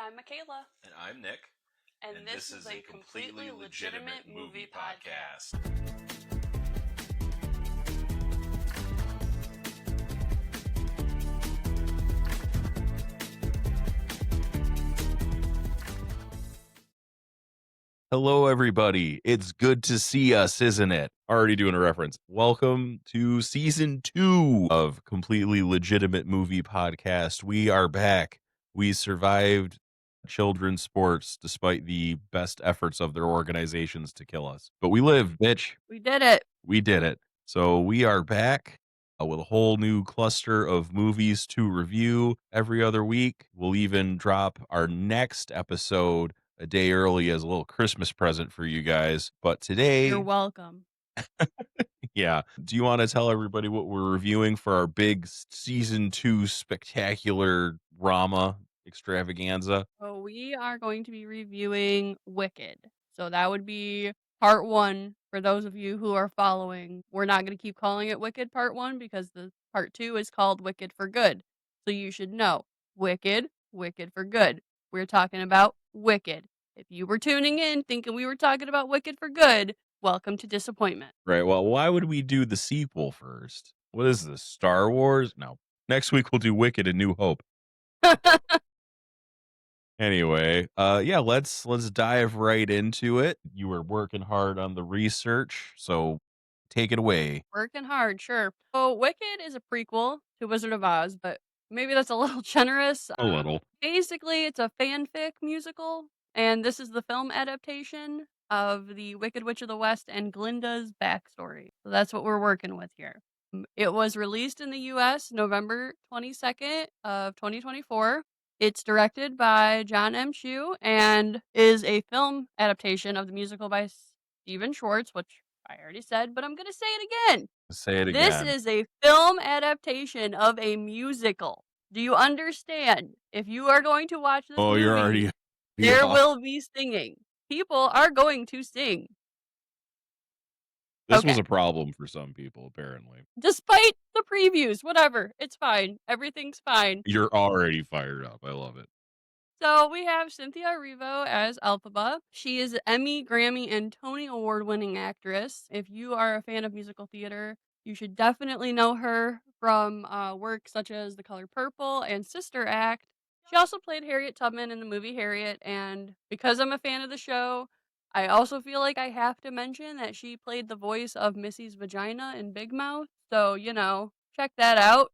I'm Makaila. And I'm Nick. And this is a completely legitimate movie podcast. Hello, everybody. It's good to see us, isn't it? Already doing a reference. Welcome to season 2 of Completely Legitimate Movie Podcast. We are back. We survived children's sports despite the best efforts of their organizations to kill us. But we live, bitch. We did it. We did it. So we are back with a whole new cluster of movies to review every other week. We'll even drop our next episode a day early as a little Christmas present for you guys. But today, You're welcome. yeah. Do you want to tell everybody what we're reviewing for our big season 2 spectacular drama extravaganza? So we are going to be reviewing Wicked. So that would be part 1 for those of you who are following. We're not going to keep calling it Wicked part 1 because the part 2 is called Wicked for Good. So you should know Wicked, Wicked for Good. We're talking about Wicked. If you were tuning in thinking we were talking about Wicked for Good, welcome to disappointment. Right. Well, why would we do the sequel first? What is this? Star Wars? No. Next week we'll do Wicked and New Hope. Anyway, yeah, let's dive right into it. You were working hard on the research, so take it away. Working hard, sure. So Wicked is a prequel to Wizard of Oz, but maybe that's a little generous. A little. Basically, it's a fanfic musical, and this is the film adaptation of the Wicked Witch of the West and Glinda's backstory. So that's what we're working with here. It was released in the US November 22nd of 2024. It's directed by John M. Chu and is a film adaptation of the musical by Stephen Schwartz, which I already said, but I'm going to say it again. Say it This again. is a film adaptation of a musical. Do you understand? If you are going to watch this movie, you're already there will be singing. People are going to sing. This was a problem for some people, apparently. Despite the previews, whatever. It's fine. Everything's fine. You're already fired up. I love it. So we have Cynthia Erivo as Elphaba. She is an Emmy, Grammy, and Tony Award-winning actress. If you are a fan of musical theater, you should definitely know her from work such as The Color Purple and Sister Act. She also played Harriet Tubman in the movie Harriet, and because I'm a fan of the show, I also feel like I have to mention that she played the voice of Missy's vagina in Big Mouth. So, check that out.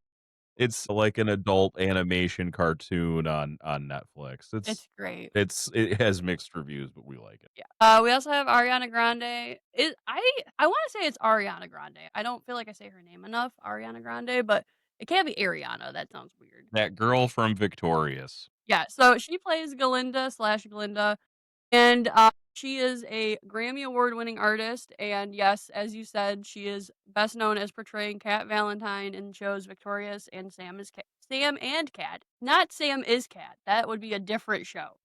It's like an adult animation cartoon on Netflix. It's great. It has mixed reviews, but we like it. Yeah. We also have Ariana Grande. I want to say it's Ariana Grande. I don't feel like I say her name enough, Ariana Grande, but it can't be Ariana. That sounds weird. That girl from Victorious. Yeah. So she plays Galinda, and she is a Grammy Award-winning artist. And yes, as you said, she is best known as portraying Cat Valentine in shows Victorious and Sam and Cat. Not Sam is Cat. That would be a different show.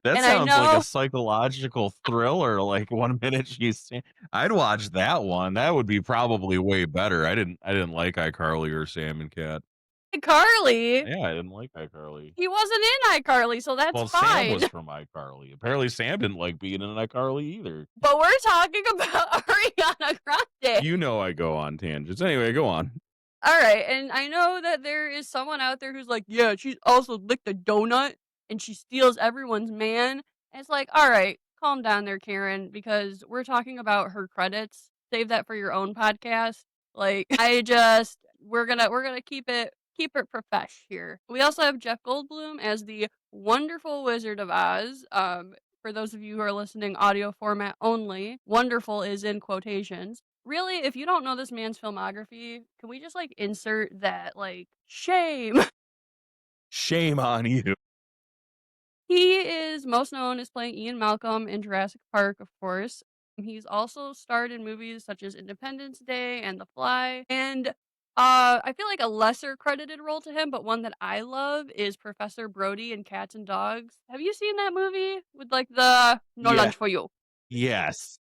That sounds like a psychological thriller. Like 1 minute she's, I'd watch that one. That would be probably way better. I didn't like iCarly or Sam and Cat. iCarly? Yeah, I didn't like iCarly. He wasn't in iCarly, so that's fine. Sam was from iCarly. Apparently Sam didn't like being in iCarly either. But we're talking about Ariana Grande. You know I go on tangents. Anyway, go on. All right, and I know that there is someone out there who's like, yeah, she's also licked a donut, and she steals everyone's man. And it's like, all right, calm down there, Karen, because we're talking about her credits. Save that for your own podcast. Like, we're gonna keep it profesh here. We also have Jeff Goldblum as the wonderful Wizard of Oz. For those of you who are listening audio format only, wonderful is in quotations. Really, if you don't know this man's filmography, can we just insert that shame? Shame on you. He is most known as playing Ian Malcolm in Jurassic Park, of course. He's also starred in movies such as Independence Day and The Fly. And I feel like a lesser credited role to him, but one that I love is Professor Brody in Cats and Dogs. Have you seen that movie with the No Lunch for You? Yes.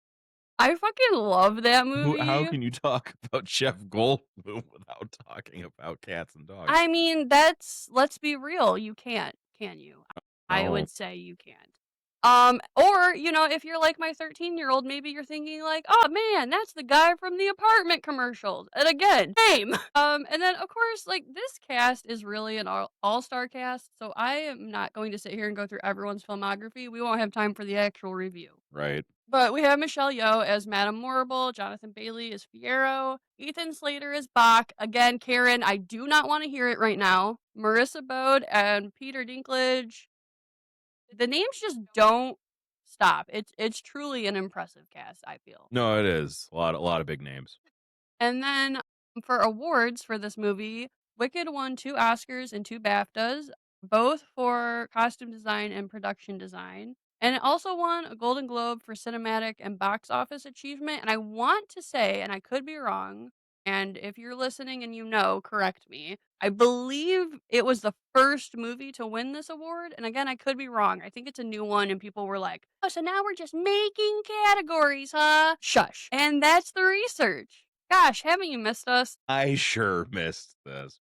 I fucking love that movie. How can you talk about Jeff Goldblum without talking about Cats and Dogs? I mean, let's be real, you can't. can you? I No, would say you can't. Or, if you're like my 13-year-old, maybe you're thinking like, "Oh, man, that's the guy from the apartment commercials." And again, same. And then, of course, like, this cast is really an all-star cast, so I am not going to sit here and go through everyone's filmography. We won't have time for the actual review. right? But we have Michelle Yeoh as Madame Morrible, Jonathan Bailey as Fiero, Ethan Slater as Bach. Again, Karen, I do not want to hear it right now. Marissa Bode and Peter Dinklage. The names just don't stop. It's truly an impressive cast, I feel. No, it is a lot of big names. And then for awards for this movie, Wicked won 2 Oscars and 2 BAFTAs, both for costume design and production design. And it also won a Golden Globe for cinematic and box office achievement. And I want to say, and I could be wrong, and if you're listening and you know, correct me. I believe it was the first movie to win this award. And again, I could be wrong. I think it's a new one, and people were like, oh, so now we're just making categories, huh? Shush. And that's the research. Gosh, haven't you missed us? I sure missed this.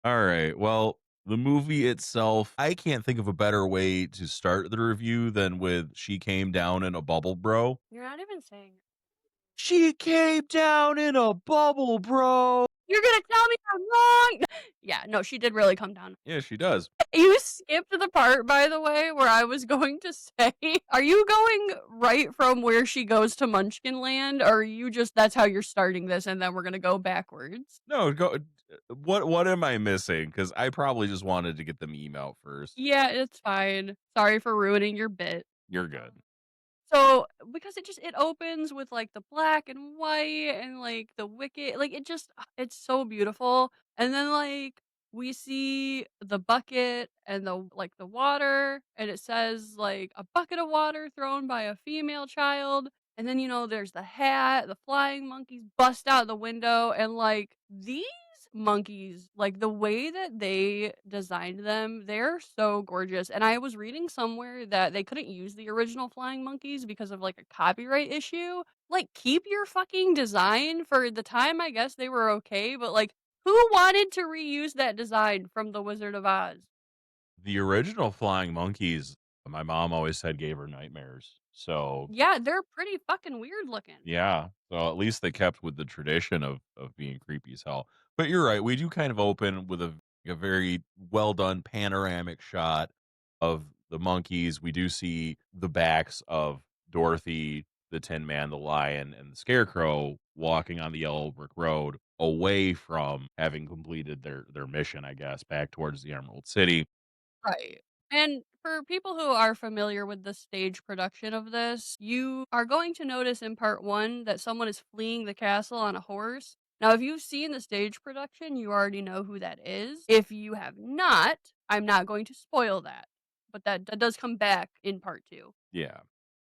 All right. Well, the movie itself, I can't think of a better way to start the review than with "She came down in a bubble, bro." You're not even saying it. She came down in a bubble, bro. You're gonna tell me I'm wrong? Yeah, no, she did really come down. Yeah, she does. You skipped the part, by the way, where I was going to say, are you going right from where she goes to Munchkin Land, or are you just that's how you're starting this, and then we're gonna go backwards? No, go. What am I missing? Because I probably just wanted to get the meme out first. Yeah, it's fine. Sorry for ruining your bit. You're good. So, because it opens with, like, the black and white and, like, the wicked like, it's so beautiful, and then, like, we see the bucket and the water, and it says, like, "A bucket of water thrown by a female child," and then, there's the hat, the flying monkeys bust out the window, and, like, these monkeys, like, the way that they designed them, they're so gorgeous, and I was reading somewhere that they couldn't use the original flying monkeys because of, like, a copyright issue. Like, keep your fucking design. For the time, I guess they were okay, but, like, who wanted to reuse that design from The Wizard of Oz? The original flying monkeys, my mom always said gave her nightmares. So Yeah, they're pretty fucking weird looking. yeah, so at least they kept with the tradition of being creepy as hell. But you're right, we do kind of open with a very well done panoramic shot of the monkeys. We do see the backs of Dorothy, the Tin Man, the Lion, and the Scarecrow walking on the yellow brick road away from having completed their mission, I guess, back towards the Emerald City. Right. And for people who are familiar with the stage production of this, you are going to notice in part 1 that someone is fleeing the castle on a horse. Now, if you've seen the stage production, you already know who that is. If you have not, I'm not going to spoil that. But that does come back in part 2. Yeah.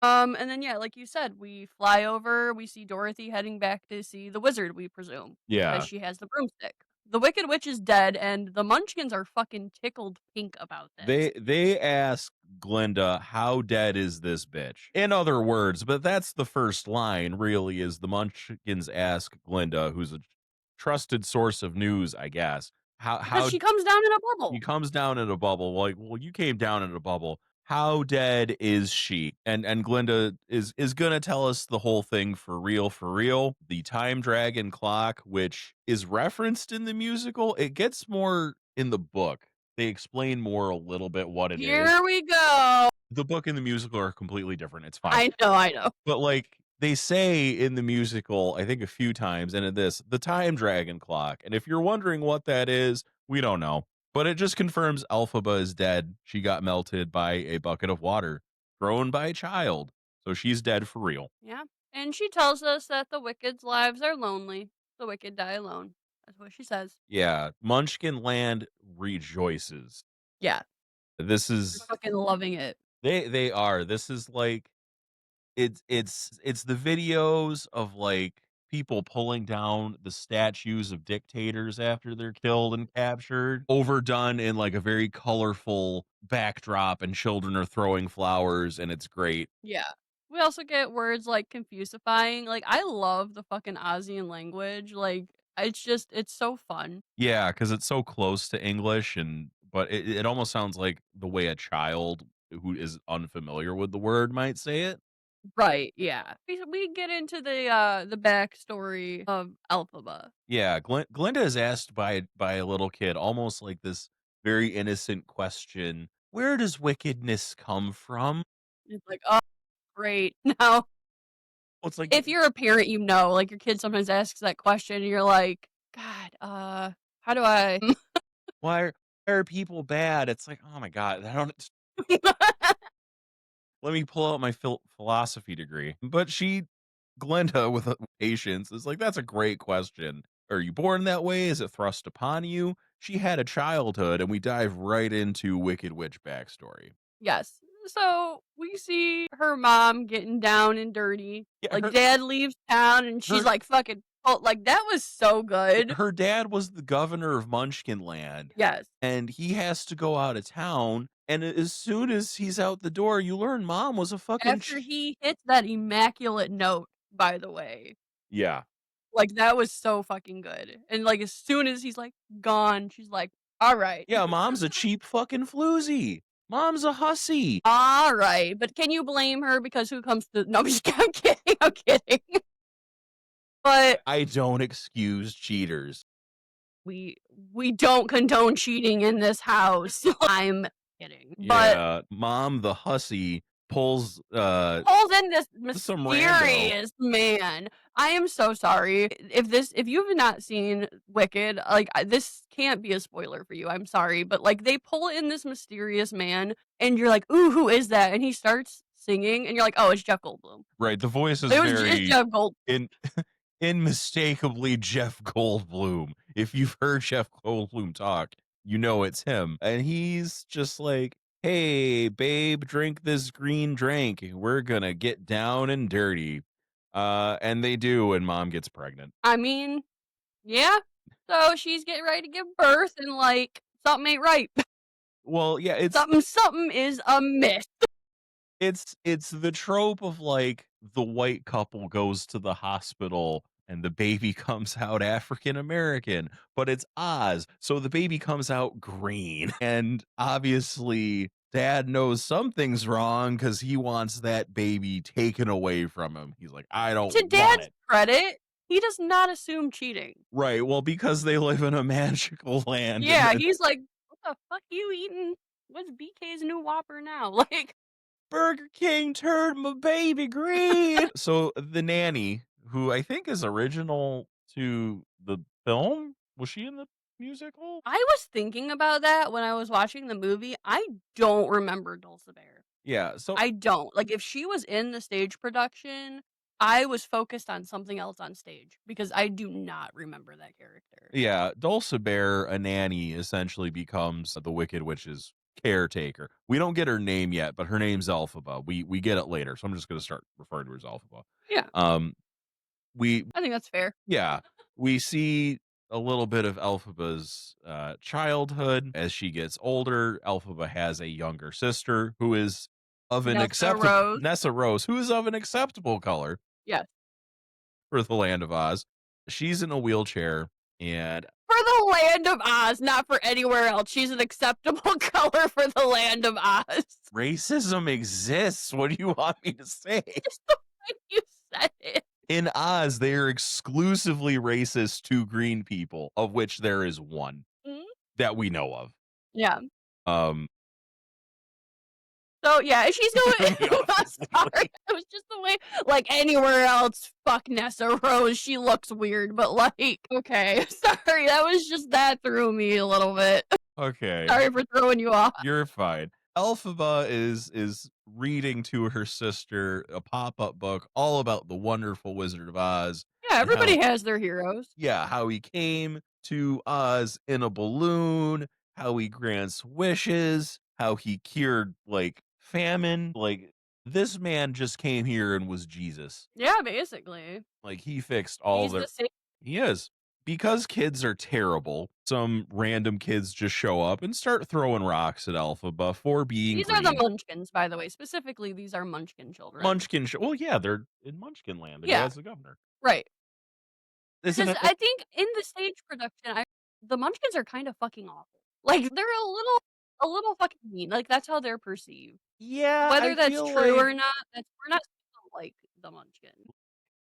And then yeah, like you said, we fly over, we see Dorothy heading back to see the wizard, we presume, because Yeah. she has the broomstick. The Wicked Witch is dead, and the Munchkins are fucking tickled pink about this. They ask Glinda, "How dead is this bitch?" In other words, but that's the first line, really, is the Munchkins ask Glinda, who's a trusted source of news, I guess. Because How she comes down in a he bubble. comes down in a bubble. Like, well, you came down in a bubble. How dead is she? And Glinda is gonna tell us the whole thing for real, for real. The time dragon clock, which is referenced in the musical, it gets more in the book. They explain more a little bit what it is. Here we go. The book and the musical are completely different. It's fine. I know. But like they say in the musical, I think a few times, and in this, the time dragon clock. And if you're wondering what that is, we don't know. But it just confirms Elphaba is dead. She got melted by a bucket of water thrown by a child. So she's dead for real. Yeah. And she tells us that the Wicked's lives are lonely. The Wicked die alone. That's what she says. Yeah. Munchkin Land rejoices. Yeah. This They're is fucking loving it. they are. This is like it's the videos of like people pulling down the statues of dictators after they're killed and captured, overdone in like a very colorful backdrop, and children are throwing flowers, and it's great. Yeah. We also get words like confusifying. Like, I love the fucking Ozian language. Like, it's so fun. Yeah, because it's so close to English, and but it almost sounds like the way a child who is unfamiliar with the word might say it. Right, yeah. We get into the backstory of Elphaba. Yeah, Glinda is asked by a little kid, almost like this very innocent question, "Where does wickedness come from?" It's like, "Oh, great." Now, Well, it's like, if you're a parent, you know, like, your kid sometimes asks that question, and you're like, "God, how do I" why are people bad? It's like, oh my god, I don't. Let me pull out my philosophy degree. But Glinda, with patience, is like, that's a great question. Are you born that way? Is it thrust upon you? She had a childhood, and we dive right into Wicked Witch backstory. Yes. So, we see her mom getting down and dirty, Yeah, like, dad leaves town, and she's, her like, fucking oh, like, that was so good. her dad was the governor of Munchkin Land, Yes. and he has to go out of town. And as soon as he's out the door, you learn mom was a fucking After he hits that immaculate note, by the way. yeah. Like, that was so fucking good, and, like, as soon as he's, like, gone, she's like, "Alright. Yeah, mom's a cheap fucking floozy. Mom's a hussy. Alright," but can you blame her because who comes to no, I'm just I'm kidding, I'm kidding. But I don't excuse cheaters. we we don't condone cheating in this house. I'm kidding, but Yeah, mom, the hussy, pulls in this some rando. mysterious man. I am so sorry. If you've not seen Wicked, like, this can't be a spoiler for you, I'm sorry, but, like, they pull in this mysterious man, and you're like, "Ooh, who is that?" And he starts singing, and you're like, "Oh, it's Jeff Goldblum." Right, the voice is It's very Jeff Gold in unmistakably Jeff Goldblum. If you've heard Jeff Goldblum talk, you know it's him. And he's just like, "Hey, babe, drink this green drink. We're gonna get down and dirty." And they do, and mom gets pregnant. I mean, yeah. So, she's getting ready to give birth, and, like, something ain't right. Well, yeah, Something is amiss. it's the trope of, like, the white couple goes to the hospital and the baby comes out African American, but it's Oz, so the baby comes out green. And obviously, dad knows something's wrong because he wants that baby taken away from him. He's like, "I don't To want dad's it." credit, he does not assume cheating. Right, well, because they live in a magical land and Yeah, he's like, "What the fuck you eating? What's BK's new Whopper now?" Like, Burger King turned my baby green. So the nanny, who I think is original to the film, was she in the musical? I was thinking about that when I was watching the movie. I don't remember Dulcibert. Yeah. So I don't. Like, if she was in the stage production, I was focused on something else on stage because I do not remember that character. yeah, Dulcibert, a nanny, essentially becomes the Wicked Witch's caretaker. We don't get her name yet, but her name's Elphaba. We get it later, so I'm just gonna start referring to her as Elphaba. Yeah, Um, we I think that's fair. Yeah, we see a little bit of Elphaba's childhood as she gets older. Elphaba has a younger sister who is of an Nessa acceptable Rose. Nessa Rose, who is of an acceptable color Yes. for the land of Oz. She's in a wheelchair, and For the land of Oz, not for anywhere else. She's an acceptable color for the land of Oz. racism exists. What do you want me to say? Just the way you said it. In Oz, they are exclusively racist to green people, of which there is one Mhm. that we know of. Yeah. Um, So, yeah, she's going Threw me off sorry. completely. It was just the way like, anywhere else, fuck Nessa Rose, she looks weird, but, like, okay. Sorry, that threw me a little bit. Okay. Sorry for throwing you off. You're fine. Elphaba is reading to her sister a pop-up book all about the wonderful Wizard of Oz Yeah, and how everybody has their heroes. how he came to Oz in a balloon, how he grants wishes, how he cured like famine. Like, this man just came here and was Jesus. Yeah, basically. Like, he fixed all He's their the same he is. Because kids are terrible, some random kids just show up and start throwing rocks at Elphaba for being these are the green. Munchkins, by the way. Specifically, these are Munchkin children. Well, yeah, they're in Munchkin Land. The Yeah, dad's the governor. right. Isn't Because it? I think in the stage production, the Munchkins are kind of fucking awful. Like, they're a little fucking mean, like, that's how they're perceived. Yeah, I Whether that's feel true like or not, that's we're not supposed to like the Munchkin.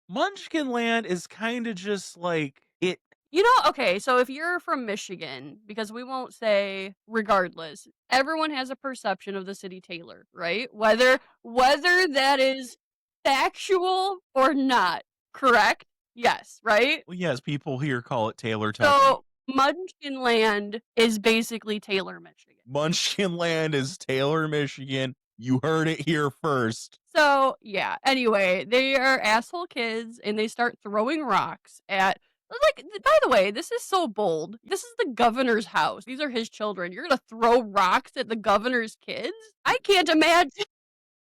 Munchkinland is kinda just like it. You know, okay, so if you're from Michigan, because we won't say regardless, everyone has a perception of the city Taylor, right? Whether that is factual or not, correct? Yes, right? Well, yes, people here call it Taylor, Tucky. So Munchkinland is basically Taylor, Michigan. Munchkinland is Taylor, Michigan. You heard it here first. So, yeah, anyway, they are asshole kids and they start throwing rocks at by the way, this is so bold. This is the governor's house. These are his children. You're gonna throw rocks at the governor's kids? I can't imagine.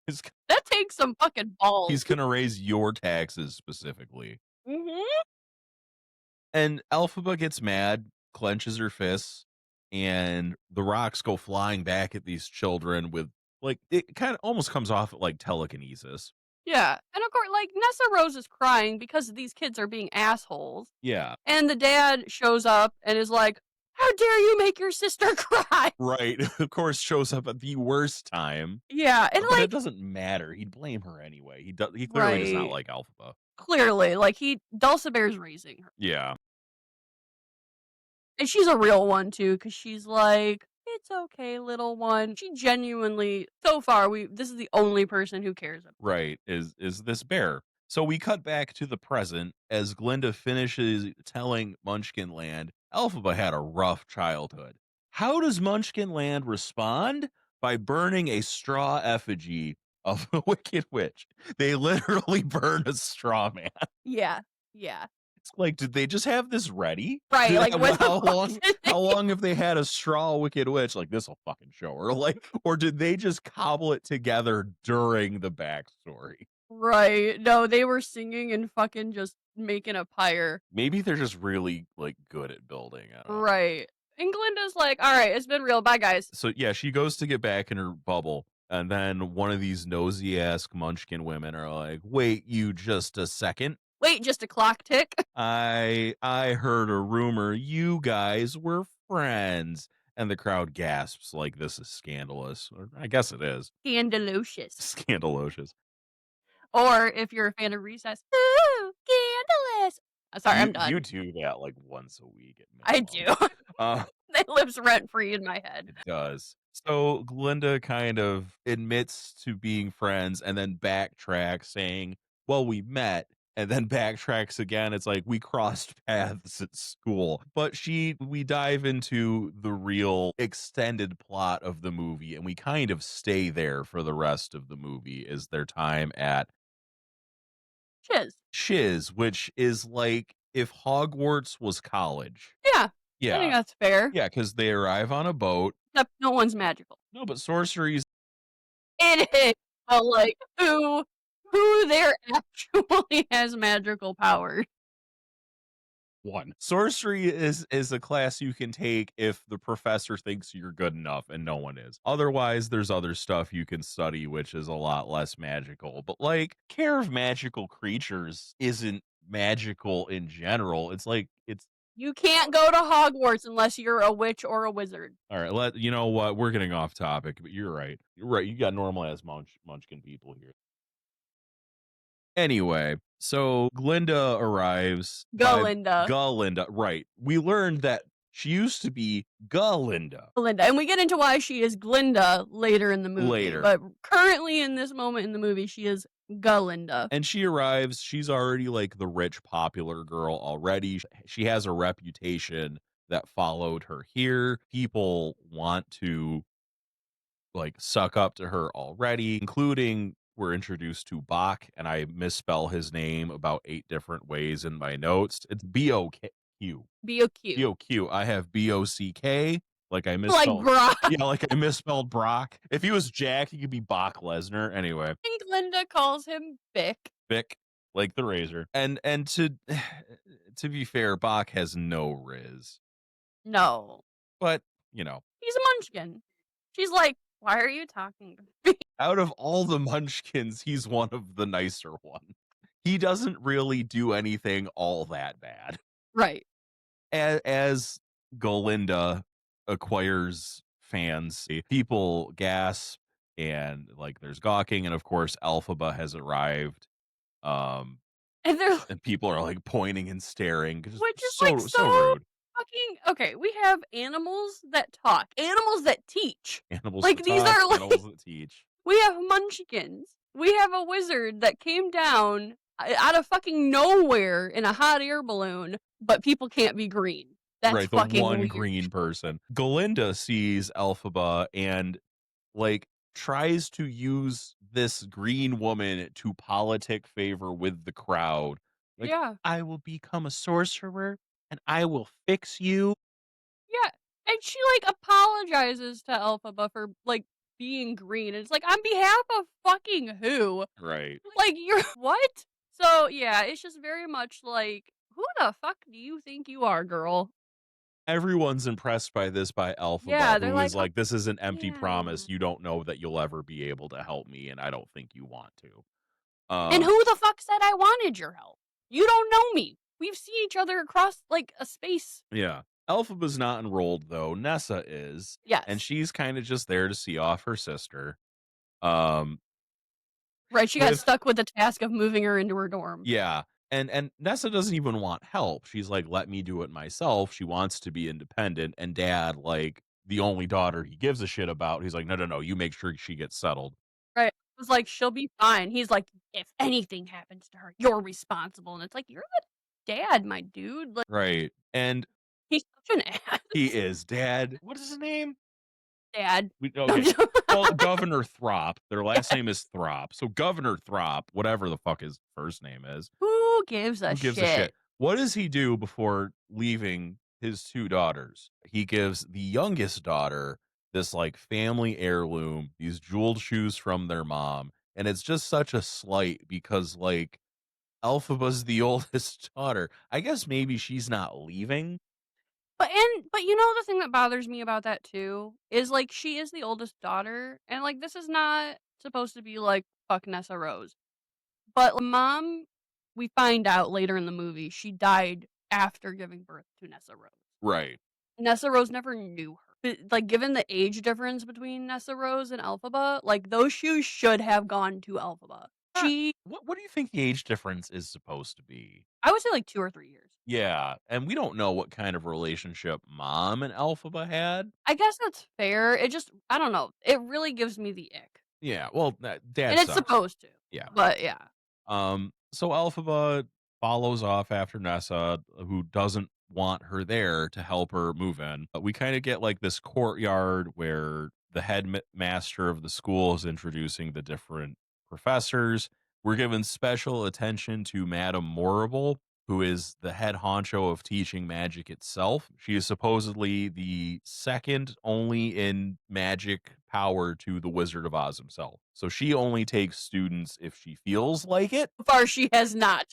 He's That takes some fucking balls. he's gonna raise your taxes specifically. Mhm. And Elphaba gets mad, clenches her fists, and the rocks go flying back at these children with like it kind of almost comes off like telekinesis. Yeah, and of course, like, Nessa Rose is crying because these kids are being assholes, Yeah, and the dad shows up and is like, "How dare you make your sister cry?" right. Of course, shows up at the worst time, Yeah, and, but it like doesn't matter. He'd blame her anyway. He clearly does not right. like Elphaba. Clearly, like, Dulcimer's raising her. Yeah, And she's a real one too, because she's like, "It's okay, little one." She genuinely so far, we this is the only person who cares about right. Is this bear? So we cut back to the present as Glinda finishes telling Munchkinland Elphaba had a rough childhood. How does Munchkinland respond? By burning a straw effigy of the Wicked Witch. They literally burn a straw man. Yeah, yeah. It's like, did they just have this ready? Right, like, when the How fuck long? did How they long have they had a straw Wicked Witch? Like this will fucking show her. Like, or did they just cobble it together during the backstory? Right, no, they were singing and fucking just making a pyre. Maybe they're just really like good at building. I don't know. Right. And Glinda's like, "Alright, it's been real, bye, guys." So yeah, she goes to get back in her bubble, and then one of these nosy ass Munchkin women are like, "Wait, you just a second. Wait, just a clock tick. I heard a rumor you guys were friends." And the crowd gasps like this is scandalous. Or I guess it is. Scandalocious. Scandalocious. Or if you're a fan of Recess, "Ooh, scandalous." Sorry, I'm You done. do that like once a week at I minimum. do. Uh That lives rent free in my head. It does. So Glinda kind of admits to being friends and then backtracks saying, "Well, we met." And then backtracks again. It's like we crossed paths at school. But we dive into the real extended plot of the movie and we kind of stay there for the rest of the movie is their time at Shiz. Shiz, which is like if Hogwarts was college. Yeah, I think Yeah. that's fair. Yeah, because they arrive on a boat. Except no one's magical. No, but sorcery's It is, but, like, who there actually has magical powers? one. Sorcery is a class you can take if the professor thinks you're good enough and no one is. Otherwise, there's other stuff you can study which is a lot less magical. But like care of magical creatures isn't magical in general. It's like it's You can't go to Hogwarts unless you're a witch or a wizard. all right, you know what? We're getting off topic, but you're right. You're right. You got normal ass munchkin people here. Anyway, so Glinda arrives Go, by Linda. Galinda. Right. We learned that she used to be Galinda Glinda. And we get into why she is Glinda later in the movie. later. But currently in this moment in the movie, she is Galinda. And she arrives. She's already like the rich, popular girl already. She has a reputation that followed her here. People want to like suck up to her already, including we're introduced to Bach, and I misspell his name about 8 different ways in my notes. It's B-O-Q. B-O-Q. B-O-Q. I have B-O-C-K, like I Like misspelled. Brock. Yeah, like I misspelled Brock. If he was Jack, he could be Bach Lesnar. Anyway, And Glinda calls him Bick. Bick, like the razor. And to to be fair, Bach has no riz, No. but you know, He's a munchkin. She's like, "Why are you talking to me?" out of all the Munchkins, he's one of the nicer ones. He doesn't really do anything all that bad. Right. As Galinda acquires fans. People gasp and like there's gawking, and of course, Alphaba has arrived. Um, And they're and people are like pointing and staring. Just which is, like, so so rude. fucking okay, we have animals that talk, animals that teach. Animals that Like, these talk, are, like animals that teach. we have munchkins. We have a wizard that came down out of fucking nowhere in a hot air balloon, but people can't be green. That's Right, the fucking one weird. green person. Galinda sees Elphaba and like tries to use this green woman to politic favor with the crowd. Like, Yeah. I will become a sorcerer and I will fix you. Yeah, and she, like, apologizes to Elphaba for, like, being green, and it's like, on behalf of fucking who? Right. Like, you're what? So, yeah, it's just very much like, "Who the fuck do you think you are, girl?" Everyone's impressed by this by Yeah, Elphaba, they're who like, is "Oh, like, this is an empty yeah." promise. You don't know that you'll ever be able to help me, and I don't think you want to. And who the fuck said I wanted your help? You don't know me. We've seen each other across, like, a space. Yeah. Elphaba's not enrolled though. Nessa is, and Yes. she's kind of just there to see off her sister. Um, Right, she got with stuck with the task of moving her into her dorm. Yeah, and Nessa doesn't even want help. She's like, "Let me do it myself." She wants to be independent, and dad, like the only daughter he gives a shit about, he's like, "No, no, no, you make sure she gets settled." Right. I was like, "She'll be fine." He's like, "If anything happens to her, you're responsible." And it's like, "You're the dad, my dude." Like, Right. And he's such an ass. he is dad. What is his name? Dad. Okay. Well, Governor Throp. Their last Yeah. name is Throp. So Governor Throp, whatever the fuck his first name is, Who gives a who gives a shit? shit? What does he do before leaving his two daughters? He gives the youngest daughter this like family heirloom, these jeweled shoes from their mom. And it's just such a slight because like Elphaba's the oldest daughter. I guess maybe she's not leaving. But you know the thing that bothers me about that too is like she is the oldest daughter, and like this is not supposed to be like fuck Nessa Rose. But mom, we find out later in the movie, she died after giving birth to Nessa Rose. Right. Nessa Rose never knew her. But, like, given the age difference between Nessa Rose and Elphaba, like, those shoes should have gone to Elphaba. What do you think the age difference is supposed to be? I would say, like, 2 or 3 years. Yeah, and we don't know what kind of relationship Mom and Elphaba had. I guess that's fair. It just I don't know. It really gives me the ick. Yeah, well, Dad And it's sucks. supposed to. Yeah. But yeah. So Elphaba follows off after Nessa, who doesn't want her there to help her move in. But we kind of get like this courtyard where the headmaster of the school is introducing the different professors. We're given special attention to Madame Morrible, who is the head honcho of teaching magic itself. She is supposedly the second only in magic power to the Wizard of Oz himself. So she only takes students if she feels like it. So far she has not.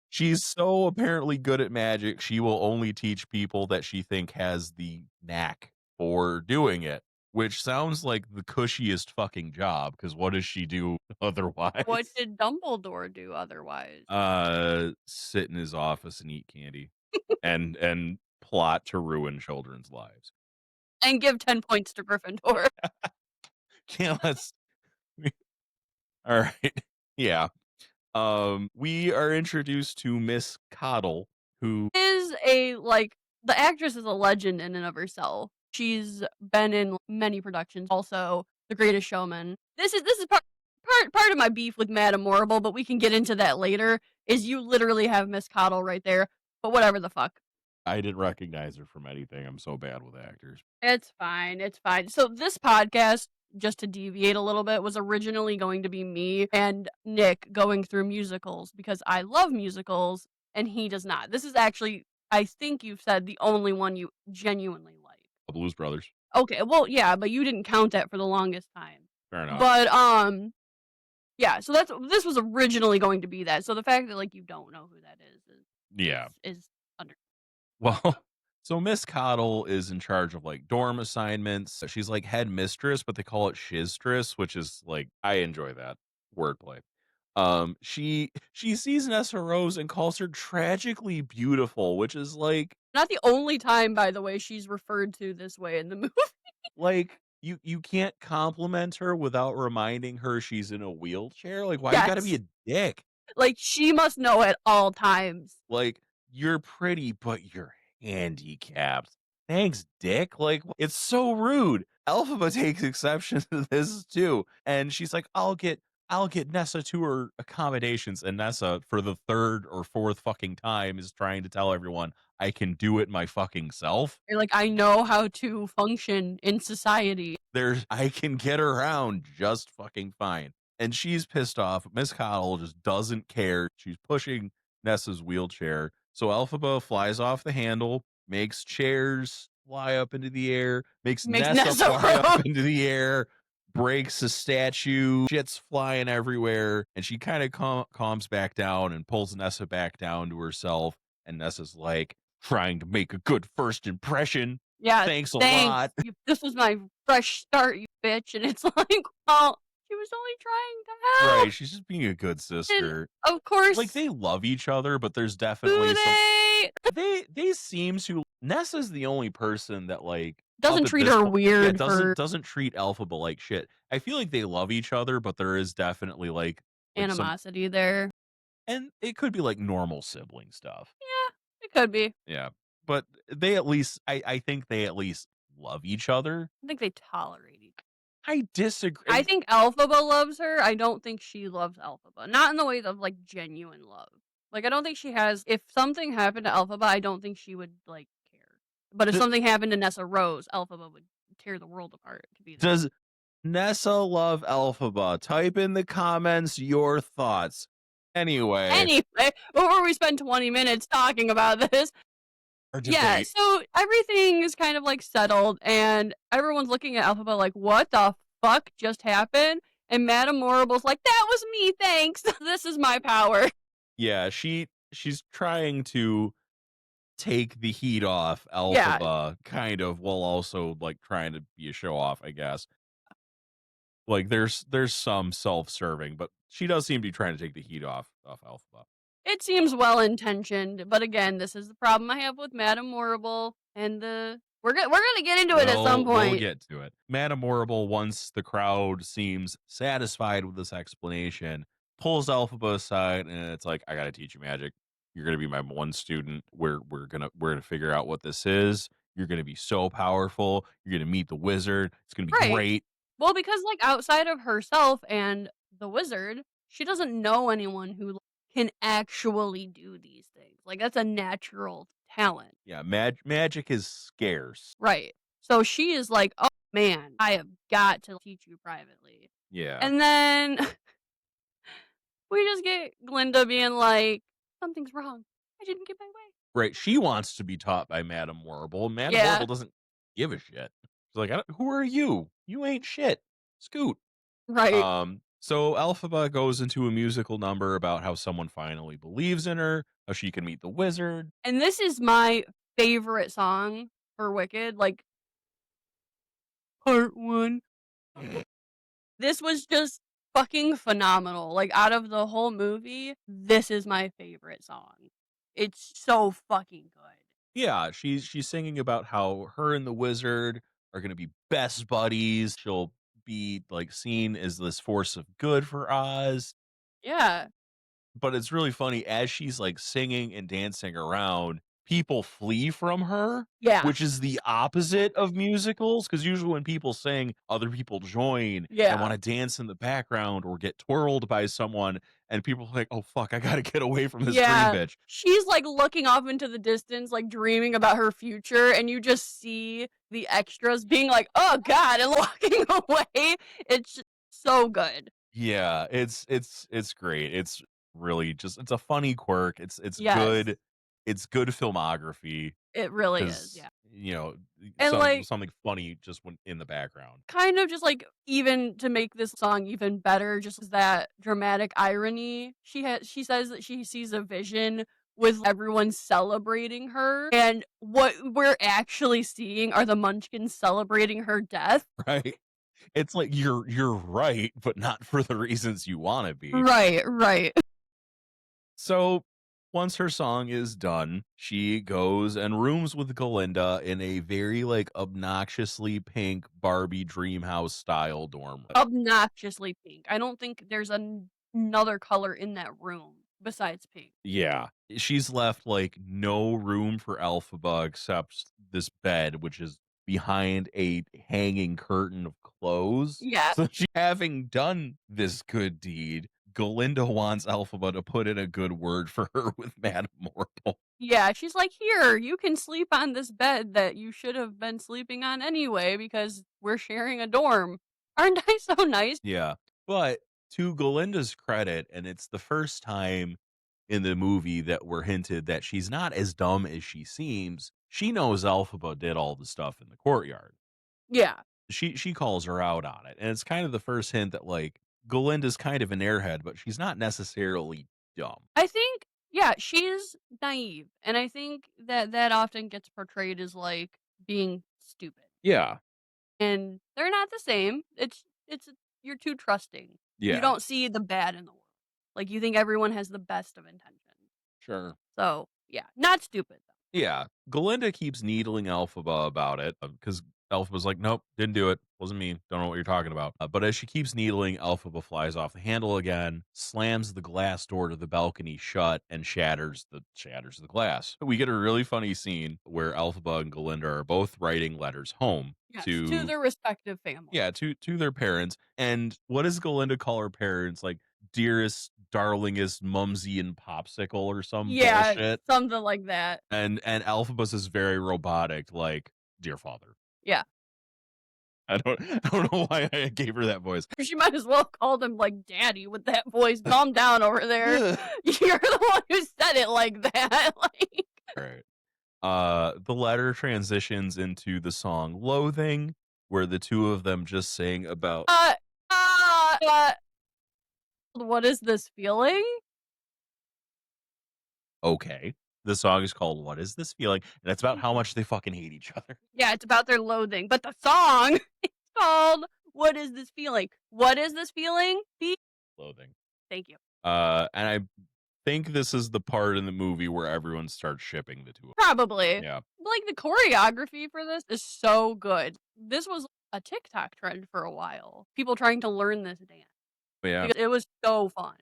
She's so apparently good at magic, she will only teach people that she think has the knack for doing it, which sounds like the cushiest fucking job because what does she do What otherwise? did Dumbledore do otherwise? Sit in his office and eat candy and plot to ruin children's lives. And give 10 points to Gryffindor. Can't let's all right. Yeah. We are introduced to Miss Coddle, who Is a like the actress is a legend in and of herself. She's been in many productions, also The Greatest Showman. This is part of my beef with Madame Morrible, but we can get into that later. Is you literally have Miss Coddle right there, but whatever the fuck. I didn't recognize her from anything. I'm so bad with actors. It's fine. It's fine. So this podcast, just to deviate a little bit, was originally going to be me and Nick going through musicals because I love musicals and he does not. This is actually, I think you've said the only one you genuinely like. The Blues Brothers. Okay, well, yeah, but you didn't count that for the longest time. Fair enough. But yeah. So this was originally going to be that. So the fact that like you don't know who that Yeah. is under. Well, so Miss Coddle is in charge of like dorm assignments. She's like head mistress, but they call it shistress, which is like I enjoy that wordplay. She sees Nessa Rose and calls her tragically beautiful, which is like Not the only time, by the way, she's referred to this way in the movie. Like, you can't compliment her without reminding her she's in a wheelchair? Like, why you gotta be Yes. a dick? Like, she must know at all times. Like, "You're pretty, but you're handicapped." Thanks, dick. Like, it's so rude. Elphaba takes exception to this too, and she's like, I'll get Nessa to her accommodations." And Nessa, for the 3rd or 4th fucking time, is trying to tell everyone, "I can do it my fucking self." You're like, "I know how to function in society." I can get around just fucking fine. And she's pissed off. Miss Cottle just doesn't care. She's pushing Nessa's wheelchair. So Elphaba flies off the handle, makes chairs fly up into the air, makes Makes Nessa Nessa fly up roll. into the air, breaks a statue, shit's flying everywhere. And she kind of calms back down and pulls Nessa back down to herself. And Nessa's like, trying to make a good first impression. Yeah, Thanks a thanks. lot. This was my fresh start, you bitch. And it's like, well, she was only trying to Right, help. she's just being a good And sister. of Like, course, they love each other, but there's do definitely some they? they seem to Nessa's the only person that, like, up Doesn't at treat this her point, yeah, weird doesn't for doesn't treat Elphaba like shit. I feel like they love each other, but there is definitely, like, some animosity there. and it could be, like, normal sibling stuff. Yeah, it could be. Yeah, but they at least I think they at least love each other. I think they tolerate each other. I I disagree. think Elphaba loves her. I don't think she loves Elphaba. Not in the way of like genuine love. Like I don't think she has if something happened to Elphaba, I don't think she would like care. But if D something happened to Nessa Rose, Elphaba would tear the world apart to be there. does Nessa love Elphaba? Type in the comments your thoughts. Anyway, Anyway, before we spend 20 minutes talking about this, our yeah, debate. so everything is kind of like settled, and everyone's looking at Elphaba like, what the fuck just happened? And Madame Morrible's like, that was me, thanks. This is my power. Yeah, she's trying to take the heat off Yeah, Elphaba, kind of, while also, like, trying to be a show off, I guess. Like, there's some self-serving, but she does seem to be trying to take the heat off Elphaba. it seems well intentioned, but again, this is the problem I have with Madame Morrible and the we're gonna get into it at some We'll point. get to it. Madame Horrible, once the crowd seems satisfied with this explanation, pulls Elphaba aside, and it's like, "I gotta teach you magic. You're gonna be my one student. We're gonna figure out what this is. You're gonna be so powerful. You're gonna meet the wizard. It's gonna be Right. great." Well, because like outside of herself and the wizard, she doesn't know anyone who like, can actually do these things. Like that's a natural talent. Yeah, magic is scarce. Right. So she is like, "Oh man, I have got to teach you privately." Yeah. And then we just get Glinda being like, "Something's wrong. I didn't get my way." Right. She wants to be taught by Madame Horrible. Madame Yeah, Horrible doesn't give a shit. She's like, "Who are you? You ain't shit. Scoot." right. So Elphaba goes into a musical number about how someone finally believes in her, how she can meet the wizard. And this is my favorite song for Wicked, like part 1. This was just fucking phenomenal. Like out of the whole movie, this is my favorite song. It's so fucking good. Yeah, she's singing about how her and the wizard are gonna be best buddies. She'll be like seen as this force of good for Oz. Yeah. But it's really funny as she's like singing and dancing around, people flee from her, Yeah. which is the opposite of musicals. Because usually when people sing, other people join and Yeah. want to dance in the background or get twirled by someone, and people are like, "Oh fuck, I gotta get away from this green Yeah. bitch." She's like looking off into the distance, like dreaming about her future, and you just see the extras being like, oh God, and walking away. It's just so good. Yeah, it's great. It's really just it's a funny quirk. Yes. It's good filmography It really is. because Yeah. And some like something funny just went in the background. kind of just like even to make this song even better, just that dramatic irony. She says that she sees a vision with everyone celebrating her, and what we're actually seeing are the Munchkins celebrating her death. Right? It's like you're right, but not for the reasons you wanna be. Right, right. So, Once her song is done, she goes and rooms with Galinda in a very like obnoxiously pink Barbie dream house style dorm. Obnoxiously pink. I don't think there's another color in that room besides pink. Yeah. She's left like no room for Elphaba except this bed, which is behind a hanging curtain of clothes. Yeah. So she having done this good deed, Galinda wants Elphaba to put in a good word for her with Madame Mortal. Yeah, she's like, "Here, you can sleep on this bed that you should have been sleeping on anyway because we're sharing a dorm. Aren't I so nice?" Yeah. But to Galinda's credit, and it's the first time in the movie that we're hinted that she's not as dumb as she seems. She knows Elphaba did all the stuff in the courtyard. Yeah. She calls her out on it, and it's kind of the first hint that like Galinda's kind of an airhead, but she's not necessarily dumb. I think yeah, she's naive, and I think that that often gets portrayed as, like, being stupid, Yeah, and they're not the same. It's you're too trusting. You yeah, don't see the bad in the world. Like, you think everyone has the best of intentions. sure. So, yeah, not stupid, though. Yeah, Galinda keeps needling Elphaba about it because Elphaba's like, "Nope, didn't do it. Wasn't me. Don't know what you're talking about." But as she keeps needling, Elphaba flies off the handle again, slams the glass door to the balcony shut, and shatters the glass. We get a really funny scene where Elphaba and Galinda are both writing letters home Yes, to to their respective families. yeah to their parents. And what does Galinda call her parents? Like dearest, darlingest, mumsy, and popsicle or some Yeah, bullshit. something like that. And Alphabus is very robotic, like, "Dear father." Yeah. I don't know why I gave her that voice. She might as well called him, like, daddy with that voice. Calm down over there. You're the one who said it like that, like Alright. The letter transitions into the song "Loathing," where the 2 of them just sing about Uh, uh, uh, what is this feeling? okay. The song is called "What Is This Feeling?" and it's about Thank how you. much they fucking hate each other. Yeah, it's about their loathing, but the song is called "What Is This Feeling?" What is this feeling? Loathing. Thank you. And I think this is the part in the movie where everyone starts shipping the 2 of them. Probably. Yeah. Like, the choreography for this is so good. This was a TikTok trend for a while. People trying to learn this dance But yeah. because it was so fun.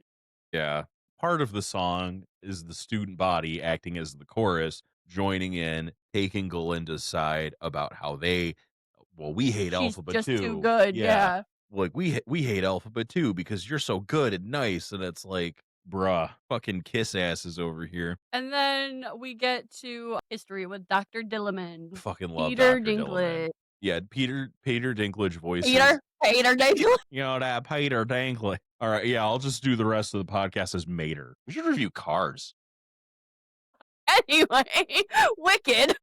Yeah. Part of the song is the student body acting as the chorus, joining in, taking Galinda's side about how we hate She's Alphabet just too too. good, Yeah. yeah. Like we hate Alphabet too because you're so good and nice. And it's like, bruh, fucking kiss asses over here. And then we get to history with Dr. Dillamond, Fucking love Peter Dr. Dillamond. Dinklage. Yeah, Peter Dinklage voices. Peter Dinklage. You know that Peter Dinklage. All right, yeah, I'll just do the rest of the podcast as Mater. We should review Cars. Anyway, Wicked.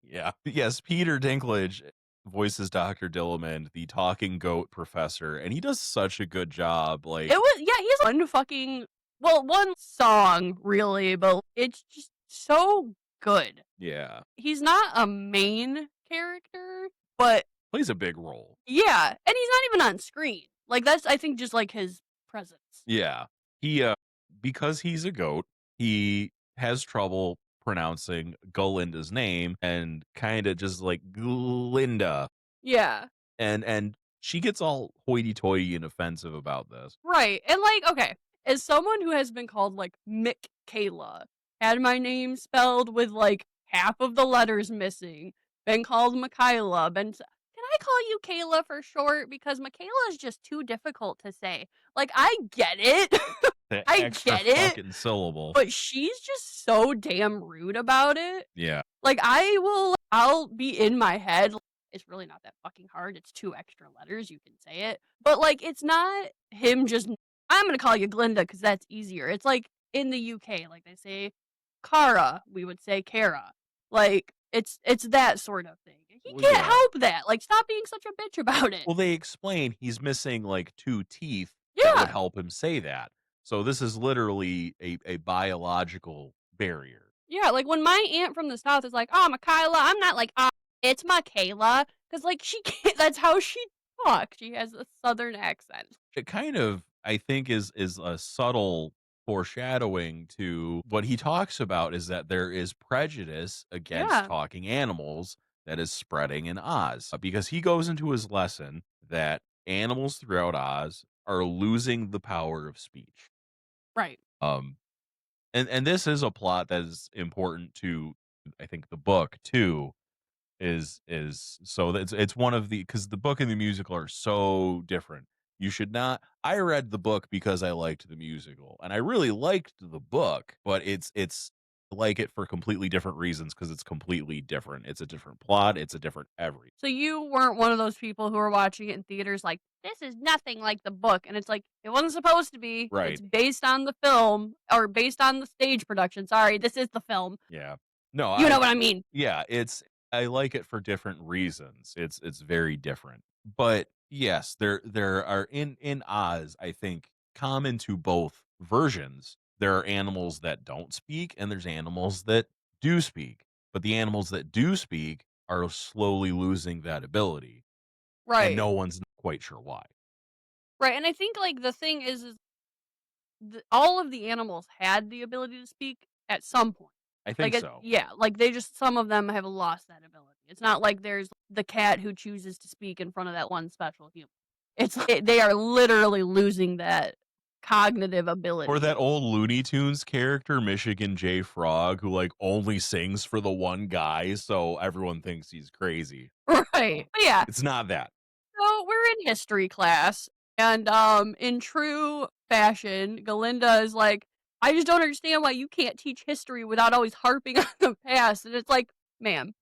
Yeah. Yes, Peter Dinklage voices Dr. Dillamond, the talking goat professor, and he does such a good job. It was yeah, he's one fucking well, one song really, but it's just so good. Yeah, He's not a main character, but plays a big role. yeah, and he's not even on screen. Like that's I think just like his presence. Yeah. He because he's a goat, he has trouble pronouncing Galinda's name and kind of just like Glinda. Yeah. And she gets all hoity-toity and offensive about this. Right. And like, okay, as someone who has been called like Mick Kayla, had my name spelled with like half of the letters missing, been called Makaila, can I call you Kayla for short? Because Michaela is just too difficult to say. Like, I get it. The I extra get it. fucking syllable. But she's just so damn rude about it. Yeah. Like, I'll be in my head. It's really not that fucking hard. It's 2 extra letters. You can say it. But, like, it's not him just, I'm going to call you Glinda because that's easier. It's like in the UK, like they say Cara, we would say Kara. Like, it's that sort of thing. He Well, can't yeah. help that. Like, stop being such a bitch about it. Well, they explain he's missing like 2 teeth that would Yeah. help him say that. So this is literally a biological barrier. Yeah, like when my aunt from the south is like, "Oh, Michaela," I'm not like, "Ah, it's Michaela," because like she can't. That's how she talks. She has a southern accent. It kind of, I think, is a subtle foreshadowing to what he talks about is that there is prejudice against Yeah, talking animals that is spreading in Oz because he goes into his lesson that animals throughout Oz are losing the power of speech. right. Um, and this is a plot that is important to, I think, the book too. Is so that it's one of the because the book and the musical are so different. You should not. I read the book because I liked the musical, and I really liked the book, but it's I like it for completely different reasons because it's completely different. It's a different plot. It's a different every. So you weren't one of those people who were watching it in theaters like, "This is nothing like the book," and it's like, "It wasn't supposed to be. It's Right. based on the film or based on the stage production. Sorry, this is the film." Yeah. No, You know I what I mean? yeah, it's I like it for different reasons. It's very different. But yes, there are in Oz, I think, common to both versions. There are animals that don't speak and there's animals that do speak. But the animals that do speak are slowly losing that ability and Right. no one's quite sure why. Right, and I think, like, the thing is all of the animals had the ability to speak at some point. I Like, think so. yeah, like, they just some of them have lost that ability. It's not like there's the cat who chooses to speak in front of that one special human. They are literally losing that cognitive Or ability. that old Looney Tunes character, Michigan J. Frog, who like only sings for the one guy, so everyone thinks he's crazy. Right. But yeah, It's not that. so we're in history class, and, in true fashion, Galinda is like, "I just don't understand why you can't teach history without always harping on the past," and it's like, "Ma'am."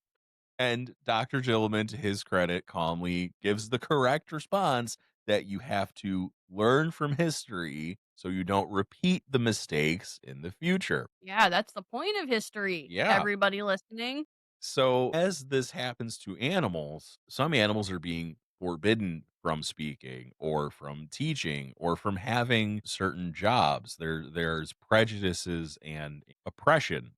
And Dr. Gilliman, to his credit, calmly gives the correct response that you have to learn from history so you don't repeat the mistakes in the future. Yeah, that's the point of history, Yeah. everybody listening. So, as this happens to animals, some animals are being forbidden from speaking or from teaching or from having certain jobs. There's prejudices and oppression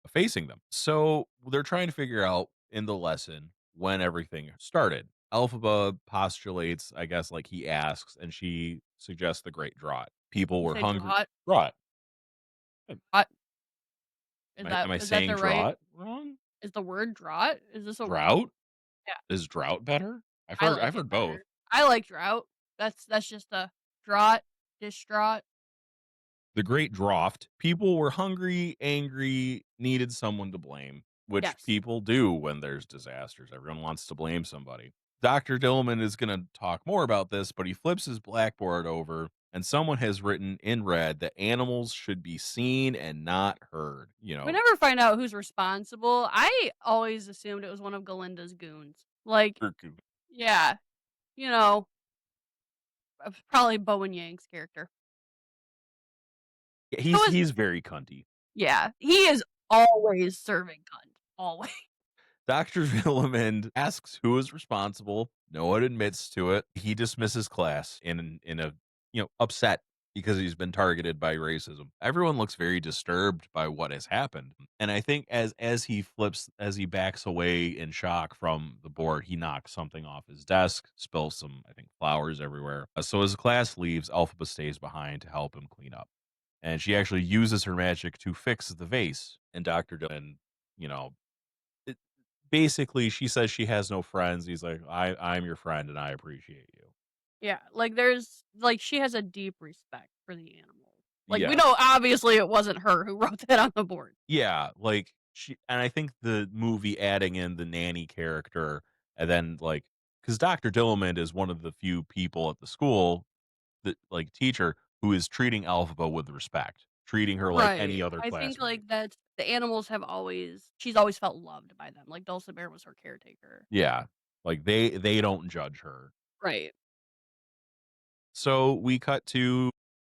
facing them. So, they're trying to figure out in the lesson when everything started. Alphaba postulates, I guess, like he asks, and she suggests the Great Drought. People You were say hungry. draught? Drought. Am Draught? I Is that saying the right drought wrong? is the word draught? Is this a Drought? yeah, Is drought better? I I've like it heard both. better. I like drought. That's just a draught, distraught. The Great Drought, people were hungry, angry, needed someone to blame, which Yes. people do when there's disasters. Everyone wants to blame somebody. Dr. Dillman is going to talk more about this, but he flips his blackboard over and someone has written in red that animals should be seen and not heard. You We know, never find out who's responsible. I always assumed it was one of Galinda's goons. Like, yeah, you know, probably Bowen Yang's character. Who is he's very cunty. yeah, he is always serving cunt. Always. Dr. Villamond asks who is responsible. No one admits to it. He dismisses class in a upset because he's been targeted by racism. Everyone looks very disturbed by what has happened. And I think as he backs away in shock from the board, he knocks something off his desk, spills some, I think, flowers everywhere. So as the class leaves, Alphaba stays behind to help him clean up. And she actually uses her magic to fix the vase. And Dr. Dillon, you know, basically she says she has no friends. He's like, I'm your friend and I appreciate you. Yeah, like, there's like, she has a deep respect for the animals. Like, we know Yes. obviously it wasn't her who wrote that on the board. Yeah, like she and I think the movie adding in the nanny character and then like because Dr. Dillamond is one of the few people at the school that like teacher who is treating Alphaba with respect, treating her like any Right. other I think, classmate. like, that's the animals have always she's always felt loved by them, like, Dulcibert was her caretaker. Yeah. Like they don't judge her. Right. So we cut to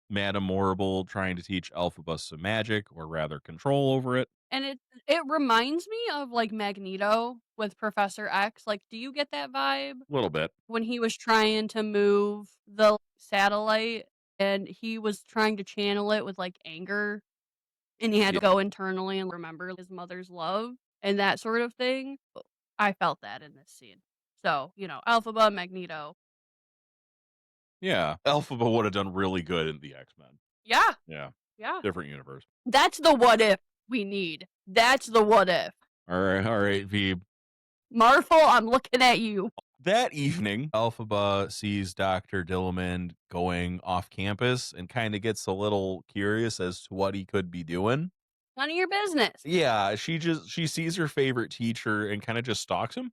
Madame Morrible trying to teach Elphaba some magic, or rather control over it. And it reminds me of, like, Magneto with Professor X, like, do you get that vibe? A little bit. When he was trying to move the satellite and he was trying to channel it with, like, anger, and he had to Yeah. go internally and remember his mother's love and that sort of thing. I felt that in this scene. So, Alphaba, Magneto. Yeah. Elphaba would have done really good in the X-Men. Yeah, Yeah. Yeah. Different universe. That's the what if we need. That's the what if. All right, Veeb. Marvel, I'm looking at you. That evening, Alphaba sees Dr. Dillamond going off campus and kind of gets a little curious as to what he could be doing. None of your business. Yeah, she sees her favorite teacher and kind of just stalks him.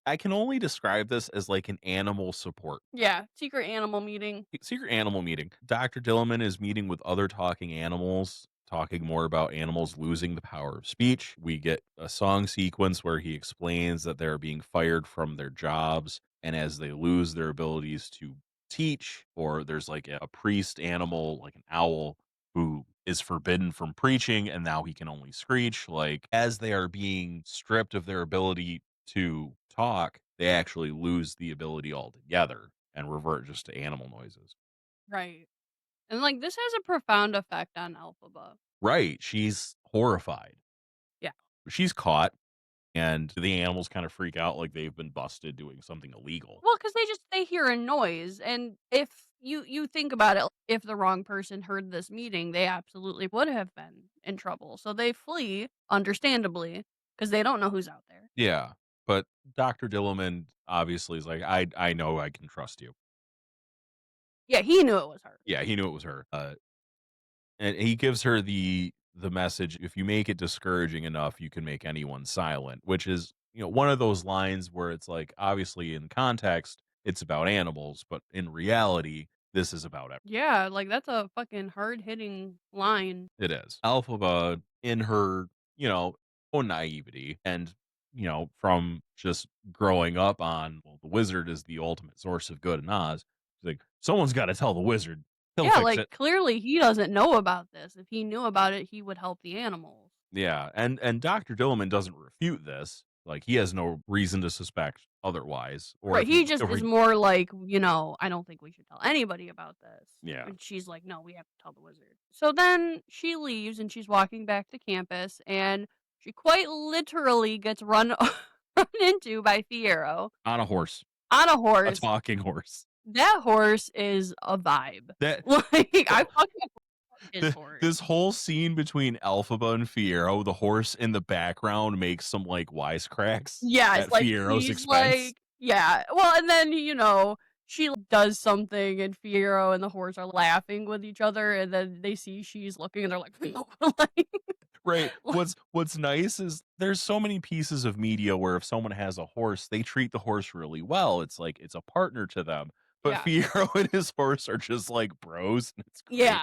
I can only describe this as like an animal support. Yeah, secret animal meeting. Secret animal meeting. Dr. Dillamond is meeting with other talking animals, talking more about animals losing the power of speech. We get a song sequence where he explains that they're being fired from their jobs, and as they lose their abilities to teach, or there's like a priest animal, like an owl, who is forbidden from preaching, and now he can only screech. Like, as they are being stripped of their ability to talk, they actually lose the ability altogether and revert just to animal noises. Right. And like this has a profound effect on Alphaba. Right. She's horrified. Yeah. She's caught, and the animals kind of freak out like they've been busted doing something illegal. Well, because they hear a noise, and if you think about it, if the wrong person heard this meeting, they absolutely would have been in trouble. So they flee, understandably, because they don't know who's out there. Yeah. But Dr. Dillamond obviously is like, I know I can trust you. Yeah, he knew it was her. Yeah, he knew it was her. And he gives her the message, if you make it discouraging enough, you can make anyone silent, which is, one of those lines where it's like, obviously in context, it's about animals, but in reality, this is about everyone. Yeah, like that's a fucking hard hitting line. It is. Alphaba, in her, own naivety and, from just growing up on, well, the wizard is the ultimate source of good in Oz. She's like, someone's got to tell the wizard. He'll Yeah, fix like it. clearly he doesn't know about this. If he knew about it, he would help the animals. Yeah, and Dr. Dillamond doesn't refute this. Like, he has no reason to suspect otherwise. Or Right, if he, he just if is he more like, I don't think we should tell anybody about this. yeah, And she's like, no, we have to tell the wizard. So then she leaves and she's walking back to campus and she quite literally gets run run into by Fiero on a horse, on a a horse. talking horse. That horse is a vibe. That Like I fucking love his horse. this whole scene between Elphaba and Fiero, the horse in the background makes some like wisecracks Yeah, at it's like Fiero's he's expense. like yeah. Well, and then she does something and Fiero and the horse are laughing with each other and then they see she's looking and they're like, like Right. What's nice is there's so many pieces of media where if someone has a horse, they treat the horse really well. It's like it's a partner to them. But yeah. Fiero and his horse are just like bros, and it's great. Yeah.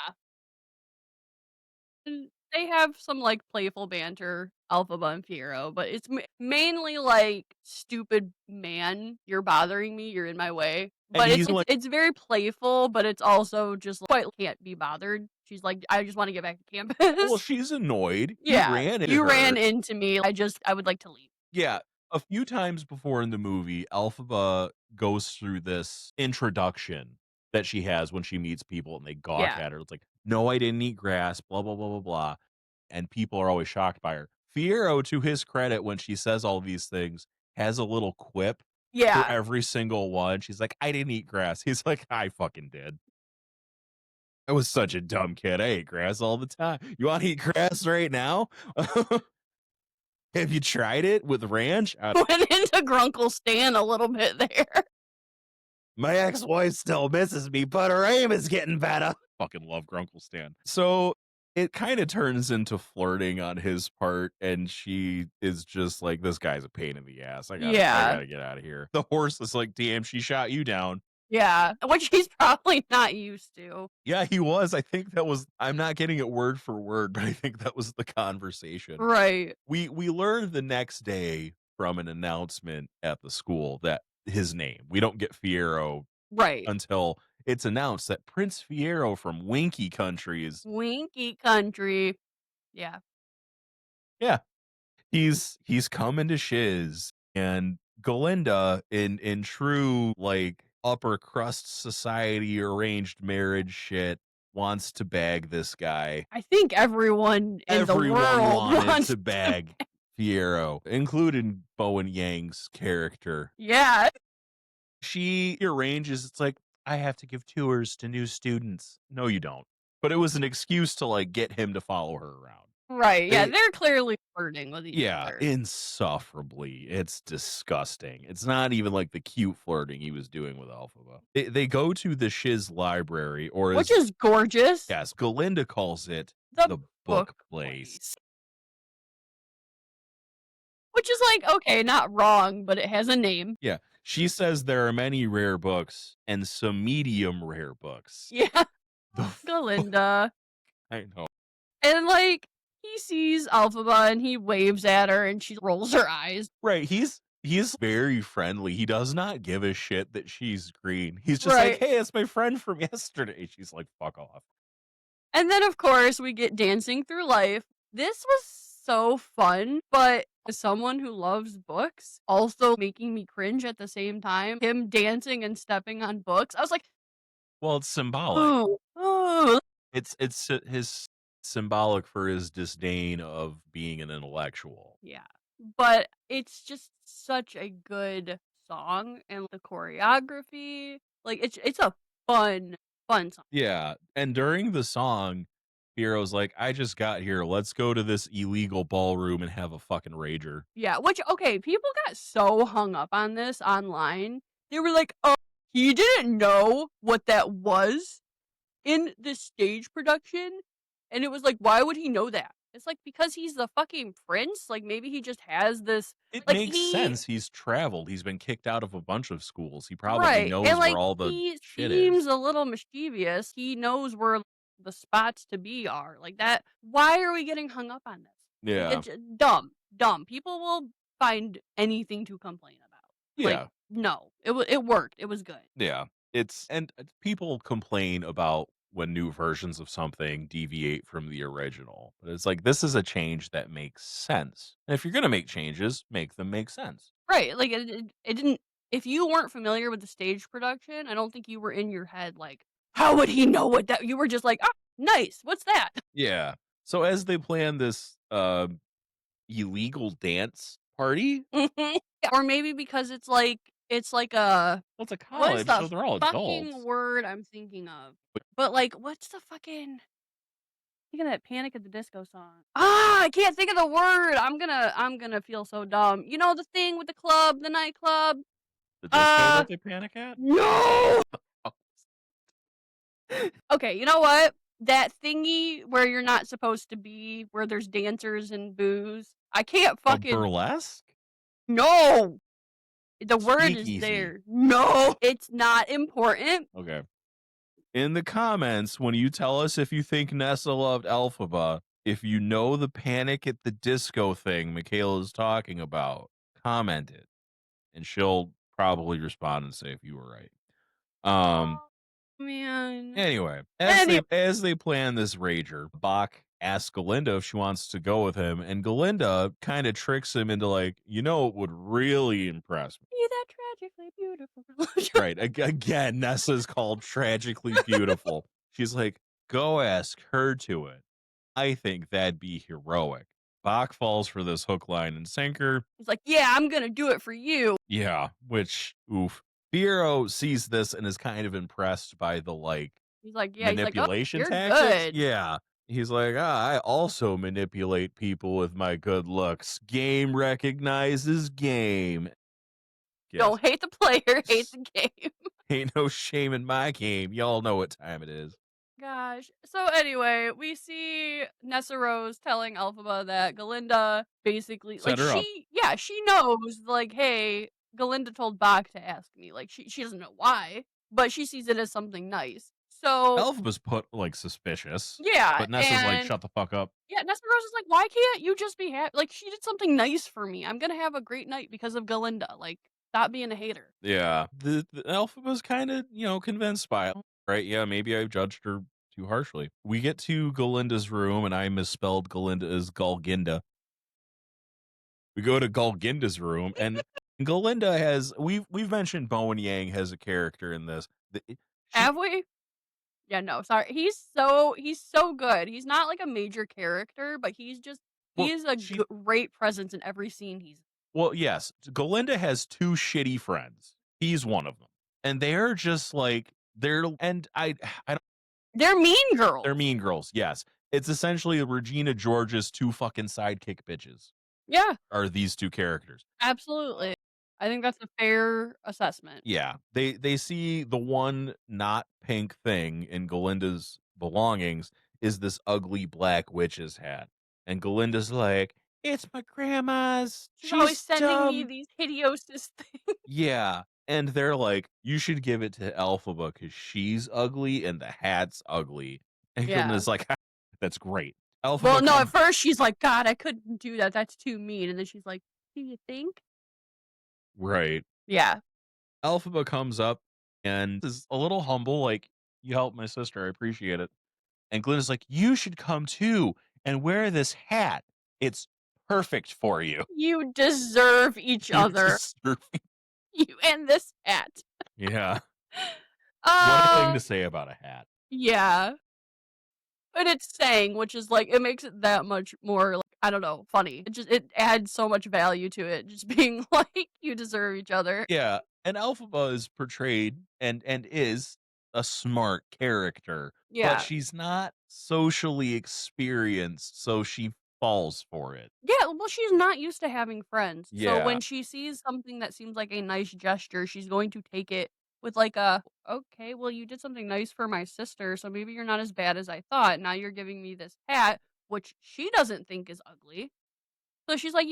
And they have some like playful banter, Alphaba and Fiero, but it's mainly like stupid man, you're bothering me, you're in my way. And But it's he's like, it's very playful, but it's also just quite can't be bothered. She's like, I just want to get back to well, campus. she's annoyed. He Yeah, ran into you ran her. into me. I would like to leave. Yeah. A few times before in the movie, Alphaba goes through this introduction that she has when she meets people and they gawk Yeah. at her. It's like, no, I didn't eat grass, blah, blah, blah, blah, blah. And people are always shocked by her. Fiero, to his credit, when she says all these things, has a little quip for Yeah. every single one. She's like, I didn't eat grass. He's like, I fucking did. I was such a dumb kid. I ate grass all the time. You want to eat grass right now? Have you tried it with ranch? Went into Grunkle Stan a little bit there. My ex-wife still misses me, but her aim is getting better. Fucking love Grunkle Stan. So it kind of turns into flirting on his part, and she is just like, this guy's a pain in the ass. I Yeah. gotta get out of here. The horse is like, damn, she shot you down. Yeah. Which he's probably not used to. Yeah, he was. I think that was, I'm not getting it word for word, but I think that was the conversation. Right. We learned the next day from an announcement at the school that his name, we don't get Fiero Right. until it's announced that Prince Fiero from Winky Country is, Winky country. Yeah. yeah, he's coming to shiz. And Galinda, in true like upper crust society arranged marriage shit, wants to bag this guy. I think everyone in the Everyone world wanted wants to bag Fiero, including Bowen Yang's character. Yeah. She arranges, it's like, I have to give tours to new students. No, you don't. but it was an excuse to like get him to follow her around. Right, yeah, They they're clearly flirting with each Yeah, other. insufferably. It's disgusting. It's not even like the cute flirting he was doing with Elphaba. They go to the Shiz library, or Which as is gorgeous. yes, Galinda calls it The the book book place. place. Which is like, okay, not wrong, but it has a name. Yeah. She says there are many rare books and some medium rare books. Yeah, The fuck? Galinda. I know. And, like, he sees Alphaba and he waves at her and she rolls her eyes. Right. He's very friendly. He does not give a shit that she's green. He's just like, Right. hey, it's my friend from yesterday. She's like, fuck off. And then, of course, we get Dancing Through Life. This was so fun, but as someone who loves books, also making me cringe at the same time, him dancing and stepping on books, I was like, Well, it's symbolic. "Ooh, ooh." It's his symbolic for his disdain of being an intellectual. Yeah. But it's just such a good song and the choreography, like, it's a fun song. Yeah, and during the song, Hero's like, "I just got here. Let's go to this illegal ballroom and have a fucking rager." Yeah, which okay, people got so hung up on this online. They were like, "Oh, he didn't know what that was in the stage production?" And it was like, "Why would he know that?" It's like, because he's the fucking prince, like, maybe he just has this It like, makes he sense. He's traveled. He's been kicked out of a bunch of schools. He probably right, and, knows where like, all the he shit seems is. a little mischievous. He knows where the spots to be are, like, that why are we getting hung up on this? Like, Yeah. it's dumb. People will find anything to complain about. Like, Yeah. no, it worked. It was good. Yeah. It's and people complain about when new versions of something deviate from the original. But it's like this is a change that makes sense. And if you're going to make changes, make them make sense. Right, like, it didn't if you weren't familiar with the stage production, I don't think you were in your head like, "How would he know what that" you were just like, "Oh, nice. What's that?" Yeah. So as they plan this illegal dance party, Mhm. Or maybe because it's like a well, it's a what is college, the so they're all fucking adults. word I'm thinking of? But, like, what's the fucking thinking of that Panic at the Disco song. Ah, I can't think of the word. I'm gonna feel so dumb. You know the thing with the club, the nightclub? The disco Uh, that they panic at? no! Oh, Okay, you know what? That thingy where you're not supposed to be, where there's dancers and booze. I can't a fucking burlesque? no! The word is Speakeasy. there. No, it's not important. Okay. In the comments, when you tell us if you think Nessa loved Alphaba, if you know the Panic at the Disco thing Michaela is talking about, comment it, and she'll probably respond and say if you were right. Um. Oh, man. Anyway, Any as they plan this rager, Bach asks Galinda if she wants to go with him, and Galinda kind of tricks him into like, it would really impress me. be that tragically beautiful. Right. Again, Nessa's called tragically beautiful. She's like, go ask her to it. I think that'd be heroic. Bach falls for this hook, line, and sinker. He's like, "Yeah, I'm gonna do it for you." Yeah, which, oof. Fiero sees this and is kind of impressed by the like He's like, "Oh, manipulation you're tactics. good." Yeah. He's like, I also manipulate people with my good looks. Game recognizes game. Yes. Don't hate the player, hate the game. Ain't no shame in my game. Y'all know what time it is. Gosh. So anyway, we see Nessa Rose telling Elphaba that Galinda basically Set her up. she knows like, hey, Galinda told Bach to ask me. Like she doesn't know why, but she sees it as something nice. So Elf was put like suspicious, yeah, but Nessa's like, and shut the fuck up. yeah, Nessa Rose is like, why can't you just be happy? Like she did something nice for me. I'm gonna have a great night because of Galinda. Like, stop being a hater. Yeah. The Elf was kind of, convinced by it. Right. Yeah. Maybe I judged her too harshly. We get to Galinda's room and I misspelled Galinda as Galginda. We go to Galginda's room and Galinda has, we've mentioned Bowen Yang has a character in this. She, Have we? Yeah, no, sorry. He's so good. He's not like a major character, but he well, is a she, great presence in every scene he's well, yes, Galinda has two shitty friends. He's one of them. And they're just like, and I don't. They're mean They're girls. Mean Girls, yes. It's essentially Regina George's 2 fucking sidekick bitches, Yeah, are these 2 characters. absolutely. I think that's a fair assessment. Yeah, they see the one not pink thing in Galinda's belongings is this ugly black witch's hat, and Galinda's like, "It's my grandma's, She's always she's sending me dumb." these hideous things. Yeah, and they're like, "You should give it to Elphaba because she's ugly and the hat's ugly." And Yeah. Galinda's like, "That's great." Well, Elphaba no, at comes first she's like, "God, I couldn't do that. That's too mean." And then she's like, "Do you think?" right. Yeah. Elphaba comes up and is a little humble, like, "You helped my sister, I appreciate it." And Glenda's like, "You should come too and wear this hat. It's perfect for you." You deserve each You other. deserve You and this hat. Yeah. What a thing Uh, to say about a hat. yeah. But it's saying, which is like, it makes it that much more, like, I don't know, funny. It adds so much value to it, just being like, you deserve each other. Yeah, and Elphaba is portrayed and is a smart character, but Yeah. she's not socially experienced, so she falls for it. Yeah, well, she's not used to having friends. So Yeah. when she sees something that seems like a nice gesture, she's going to take it with like a, okay, well, you did something nice for my sister, so maybe you're not as bad as I thought. Now you're giving me this hat, which she doesn't think is ugly. So she's like,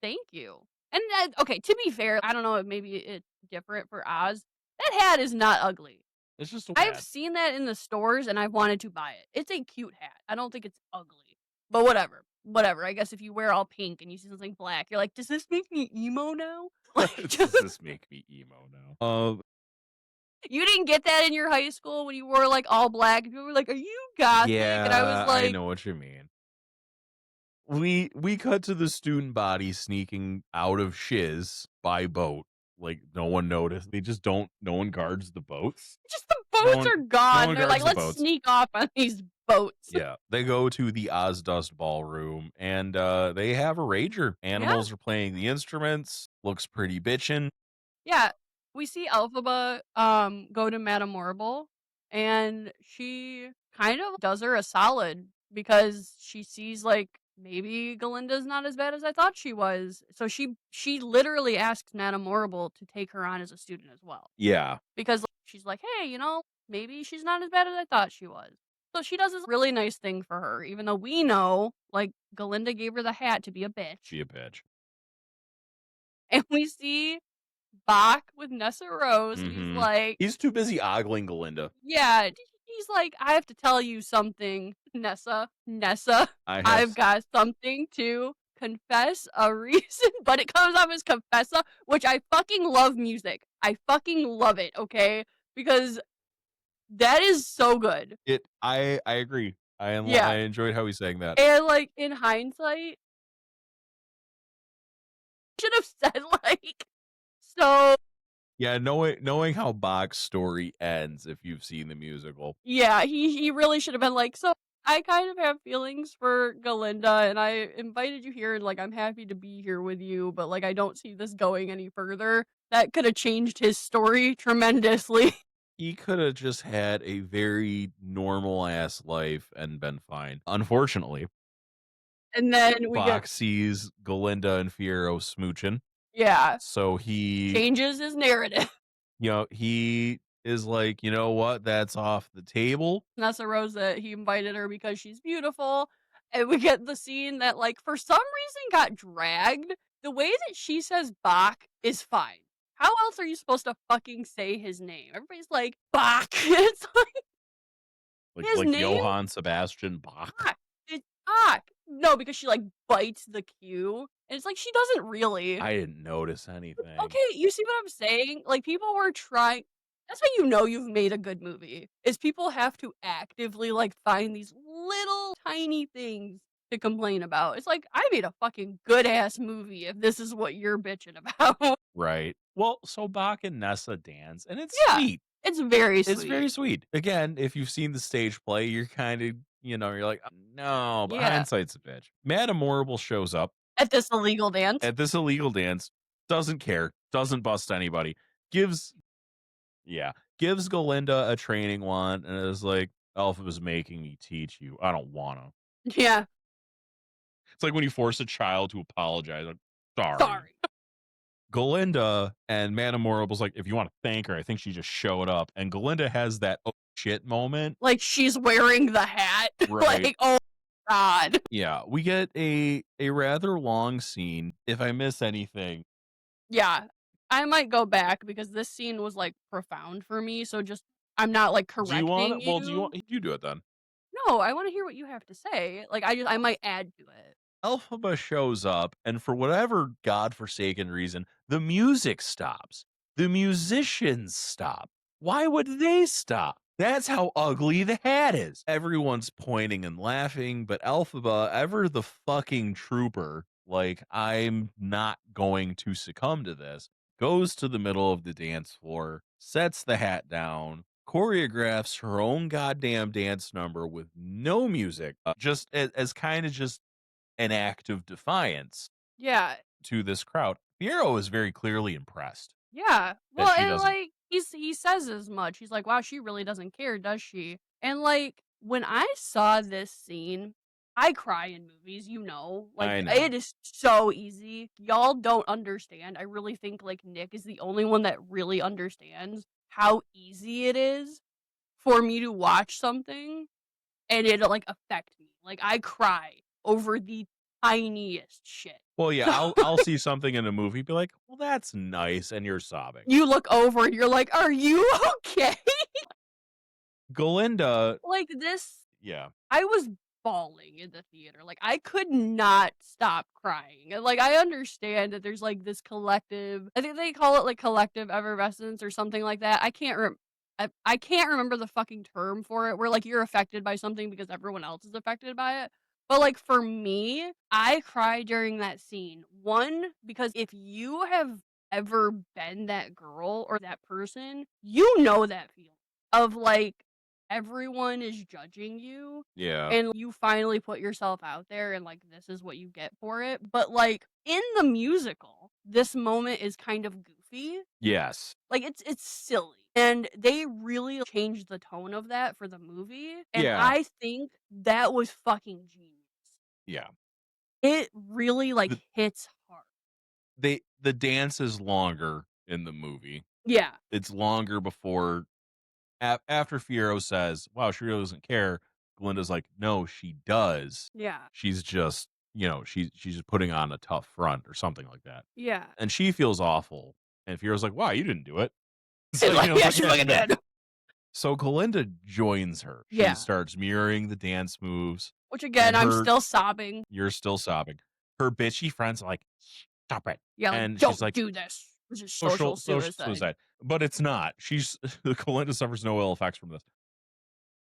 thank you. And that, okay, to be fair, I don't know, maybe it's different for Oz. That hat is not ugly. It's just a I've hat. seen that in the stores and I wanted to buy it. It's a cute hat. I don't think it's ugly. But whatever. Whatever. I guess if you wear all pink and you see something black, you're like, does this make me emo now? Like, Does this make me emo now? you didn't get that in your high school when you wore like all black. People were like, are you gothic? And I was Yeah, I like, know what you mean. We cut to the student body sneaking out of shiz by boat. Like no one noticed. They just don't. No one guards the boats. just the No boats one. are No gone. one They're like, guards the let's boats. sneak off on these boats. Yeah, they go to the Ozdust ballroom and they have a rager. Yeah. Animals are playing the instruments. Looks pretty bitchin'. Yeah, we see Elphaba, go to Madame Morrible, and she kind of does her a solid because she sees, like, maybe Galinda's not as bad as I thought she was. So she literally asks Madame Morrible to take her on as a student as well. Yeah, Because, like, she's like, "Hey, maybe she's not as bad as I thought she was." So she does this really nice thing for her, even though we know, like, Galinda gave her the hat to be a bitch. be a bitch. And we see Bach with Nessa Rose, and he's Mm-hmm. like, He's too busy ogling Galinda. yeah, he's like, I have to tell you something, Nessa, I have. I've got something to confess, a reason, but it comes off as confessa, which I fucking love music. I fucking love it, okay? Because that is so good. It. I agree. I Yeah. enjoyed how he sang that. And like in hindsight, should have said like, so Yeah, knowing how Bach's story ends, if you've seen the musical. yeah, he really should have been like, "So, I kind of have feelings for Galinda, and I invited you here, and, like, I'm happy to be here with you, but, like, I don't see this going any further." That coulda changed his story tremendously. He could have just had a very normal ass life and been fine. Unfortunately, And then we get Bach sees Galinda and Fiero smooching. yeah, So changes his narrative. he is like, you know what? That's off the table. Nessa Rose that he invited her because she's beautiful, and we get the scene that, like, for some reason got dragged. The way that she says Bach is fine. How else are you supposed to fucking say his name? Everybody's like, Bach. It's like, his Like name? Johann Sebastian Bach. Bach. It's Bach. No, because she, like, bites the cue, and it's like, she doesn't really. I didn't notice anything. Okay, you see what I'm saying? Like, people were trying. That's how you know you've made a good movie. Is people have to actively like find these little tiny things to complain about. It's like I made a fucking good ass movie if this is what you're bitching about. Right. Well, so Bach and Nessa dance, and it's Yeah, sweet. it's very It's sweet. very sweet. Again, if you've seen the stage play, you're kind of, you're like, no, but Yeah, hindsight's a bitch. Madame Morrible shows up at this illegal dance. at this illegal dance, doesn't care, doesn't bust anybody, gives, yeah, gives Galinda a training wand, and is like, Alpha's making me teach you. I don't wanna. Yeah. It's like when you force a child to apologize, like, sorry. Sorry. Galinda and Manamorable's like, if you want to thank her, I think she just showed up. And Galinda has that oh shit moment. Like, she's wearing the hat. Right. Like, oh god. Yeah. We get a rather long scene. If I miss anything, Yeah. I might go back because this scene was, like, profound for me, so just I'm not, like, do you want correcting it? Well, you. you do it then. No, I wanna hear what you have to say. Like, I might add to it. Elphaba shows up, and for whatever godforsaken reason, the music stops. The musicians stop. Why would they stop? That's how ugly the hat is. Everyone's pointing and laughing, but Elphaba, ever the fucking trooper, like, I'm not going to succumb to this, goes to the middle of the dance floor, sets the hat down, choreographs her own goddamn dance number with no music, just as kind of just an act of defiance Yeah. to this crowd. Fiero is very clearly impressed Yeah. that Well, she and, doesn't. like, he says as much. He's like, "Wow, she really doesn't care, does she?" And, like, when I saw this scene, I cry in movies, you know. Like, I know. it is so easy. Y'all don't understand. I really think, like, Nick is the only one that really understands how easy it is for me to watch something and it'll, like, affect me. Like, I cry over the tiniest shit. Well, yeah, So I'll see something in a movie, be like, well, that's nice, and you're sobbing. you look over and you're like, "Are you okay?" Galinda, Like, this yeah, I was bawling in the theater, like, I could not stop crying, and, like, I understand that there's, like, this collective I think they call it, like, collective effervescence or something like that, I can't remember the fucking term for it, where, like, you're affected by something because everyone else is affected by it, but, like, for me, I cried during that scene. 1, because if you have ever been that girl or that person, you know that feeling of, like, everyone is judging you yeah, and you finally put yourself out there and like this is what you get for it. But like in the musical, this moment is kind of goofy. yes, Like it's silly. And they really changed the tone of that for the movie. And yeah, I think that was fucking genius. yeah. It really like The, hits hard. the dance is longer in the movie. Yeah. It's longer before after Fiero says, "Wow, she really doesn't care." Glinda's like, "No, she does. Yeah. She's just, she's just putting on a tough front or something like that." Yeah. And she feels awful. And Fiora's like, "Wow, you didn't do it." So, It's like, it's yeah, like, she yeah, she fucking did. did. So Galinda joins her. She Yeah. starts mirroring the dance moves, Which and again, I'm still sobbing. you're still sobbing. Her bitchy friends are like, "Stop it." Yeah, like, And she's don't like, do this. This is social social suicide. suicide. But it's not. Galinda suffers no ill effects from this.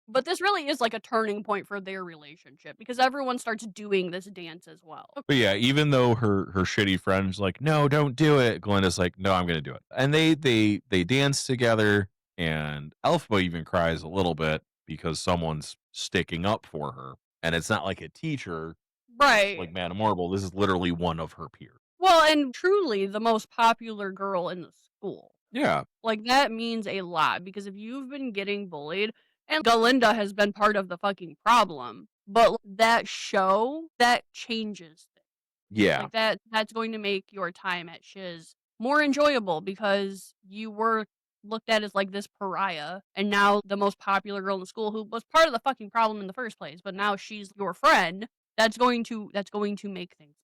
But this really is like a turning point for their relationship because everyone starts doing this dance as well. But yeah, even though her shitty friend's like, "No, don't do it," Glenda's like, "No, I'm gonna do it." And they dance together, and Elphaba even cries a little bit because someone's sticking up for her, and it's not like a teacher Right. like Madame Marble. This is literally one of her peers. Well, and truly the most popular girl in the school. Yeah, Like, that means a lot because if you've been getting bullied and Galinda has been part of the fucking problem, but that show, that changes things. yeah, Like, that's going to make your time at Shiz more enjoyable because you were looked at as, like, this pariah, and now the most popular girl in the school who was part of the fucking problem in the first place, but now she's your friend, that's going to make things.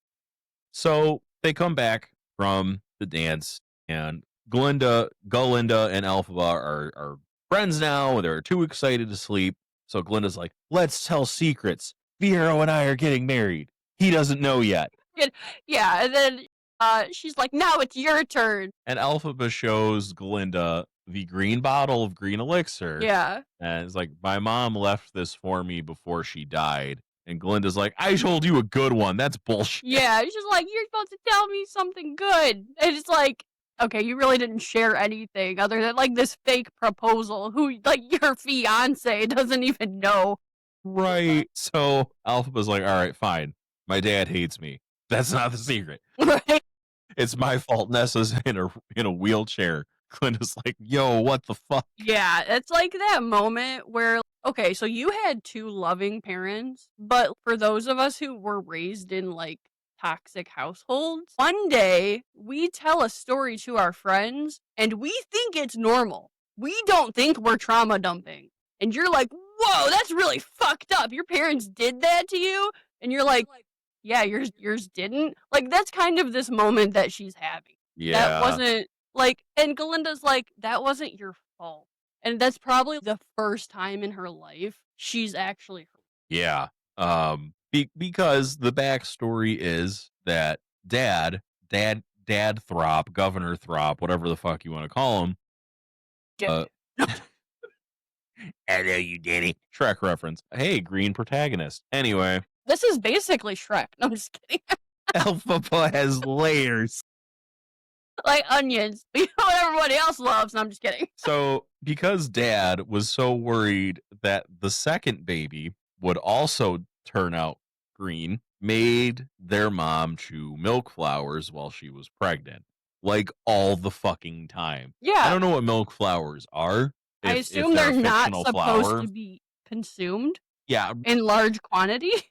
So they come back from the dance, and Galinda, and Elphaba are friends now. They're too excited to sleep. So Glinda's like, "Let's tell secrets. Fiero and I are getting married. He doesn't know yet." And yeah, and then, she's like, "Now it's your turn." And Elphaba shows Glinda the green bottle of green elixir, Yeah. and it's like, "My mom left this for me before she died." And Glinda's like, "I told you a good one. That's bullshit." Yeah, she's just like, "You're supposed to tell me something good." And it's like, okay, you really didn't share anything other than, like, this fake proposal who, like, your fiancé doesn't even know. Right. So Alphaba's like, "All right, fine. My dad hates me. That's not the secret. Right? It's my fault Nessa's in a wheelchair Glinda's like, yo, what the fuck? Yeah, it's like that moment where, okay, so you had 2 loving parents, but for those of us who were raised in, like, toxic households, one day we tell a story to our friends and we think it's normal. We don't think we're trauma dumping. And you're like, "Whoa, that's really fucked up. Your parents did that to you?" And you're like, "Yeah, yours didn't." Like, that's kind of this moment that she's having. That Yeah. wasn't like, and Galinda's like, "That wasn't your fault." And that's probably the first time in her life she's actually hurt. Yeah. Because the backstory is that dad Throp, Governor Throp, whatever the fuck you want to call him. Uh, Hello, you daddy. Shrek reference. Hey, green protagonist. Anyway, This is basically Shrek. No, I'm just kidding. Alphaba has layers. Like onions. You know what everybody else loves. No, I'm just kidding. So, because dad was so worried that the second baby would also turn out green, made their mom chew milk flowers while she was pregnant. Like all the fucking time. I Yeah, don't know what milk flowers are, I if assume they're they're a not fictional supposed flower. to be consumed Yeah, in large quantities.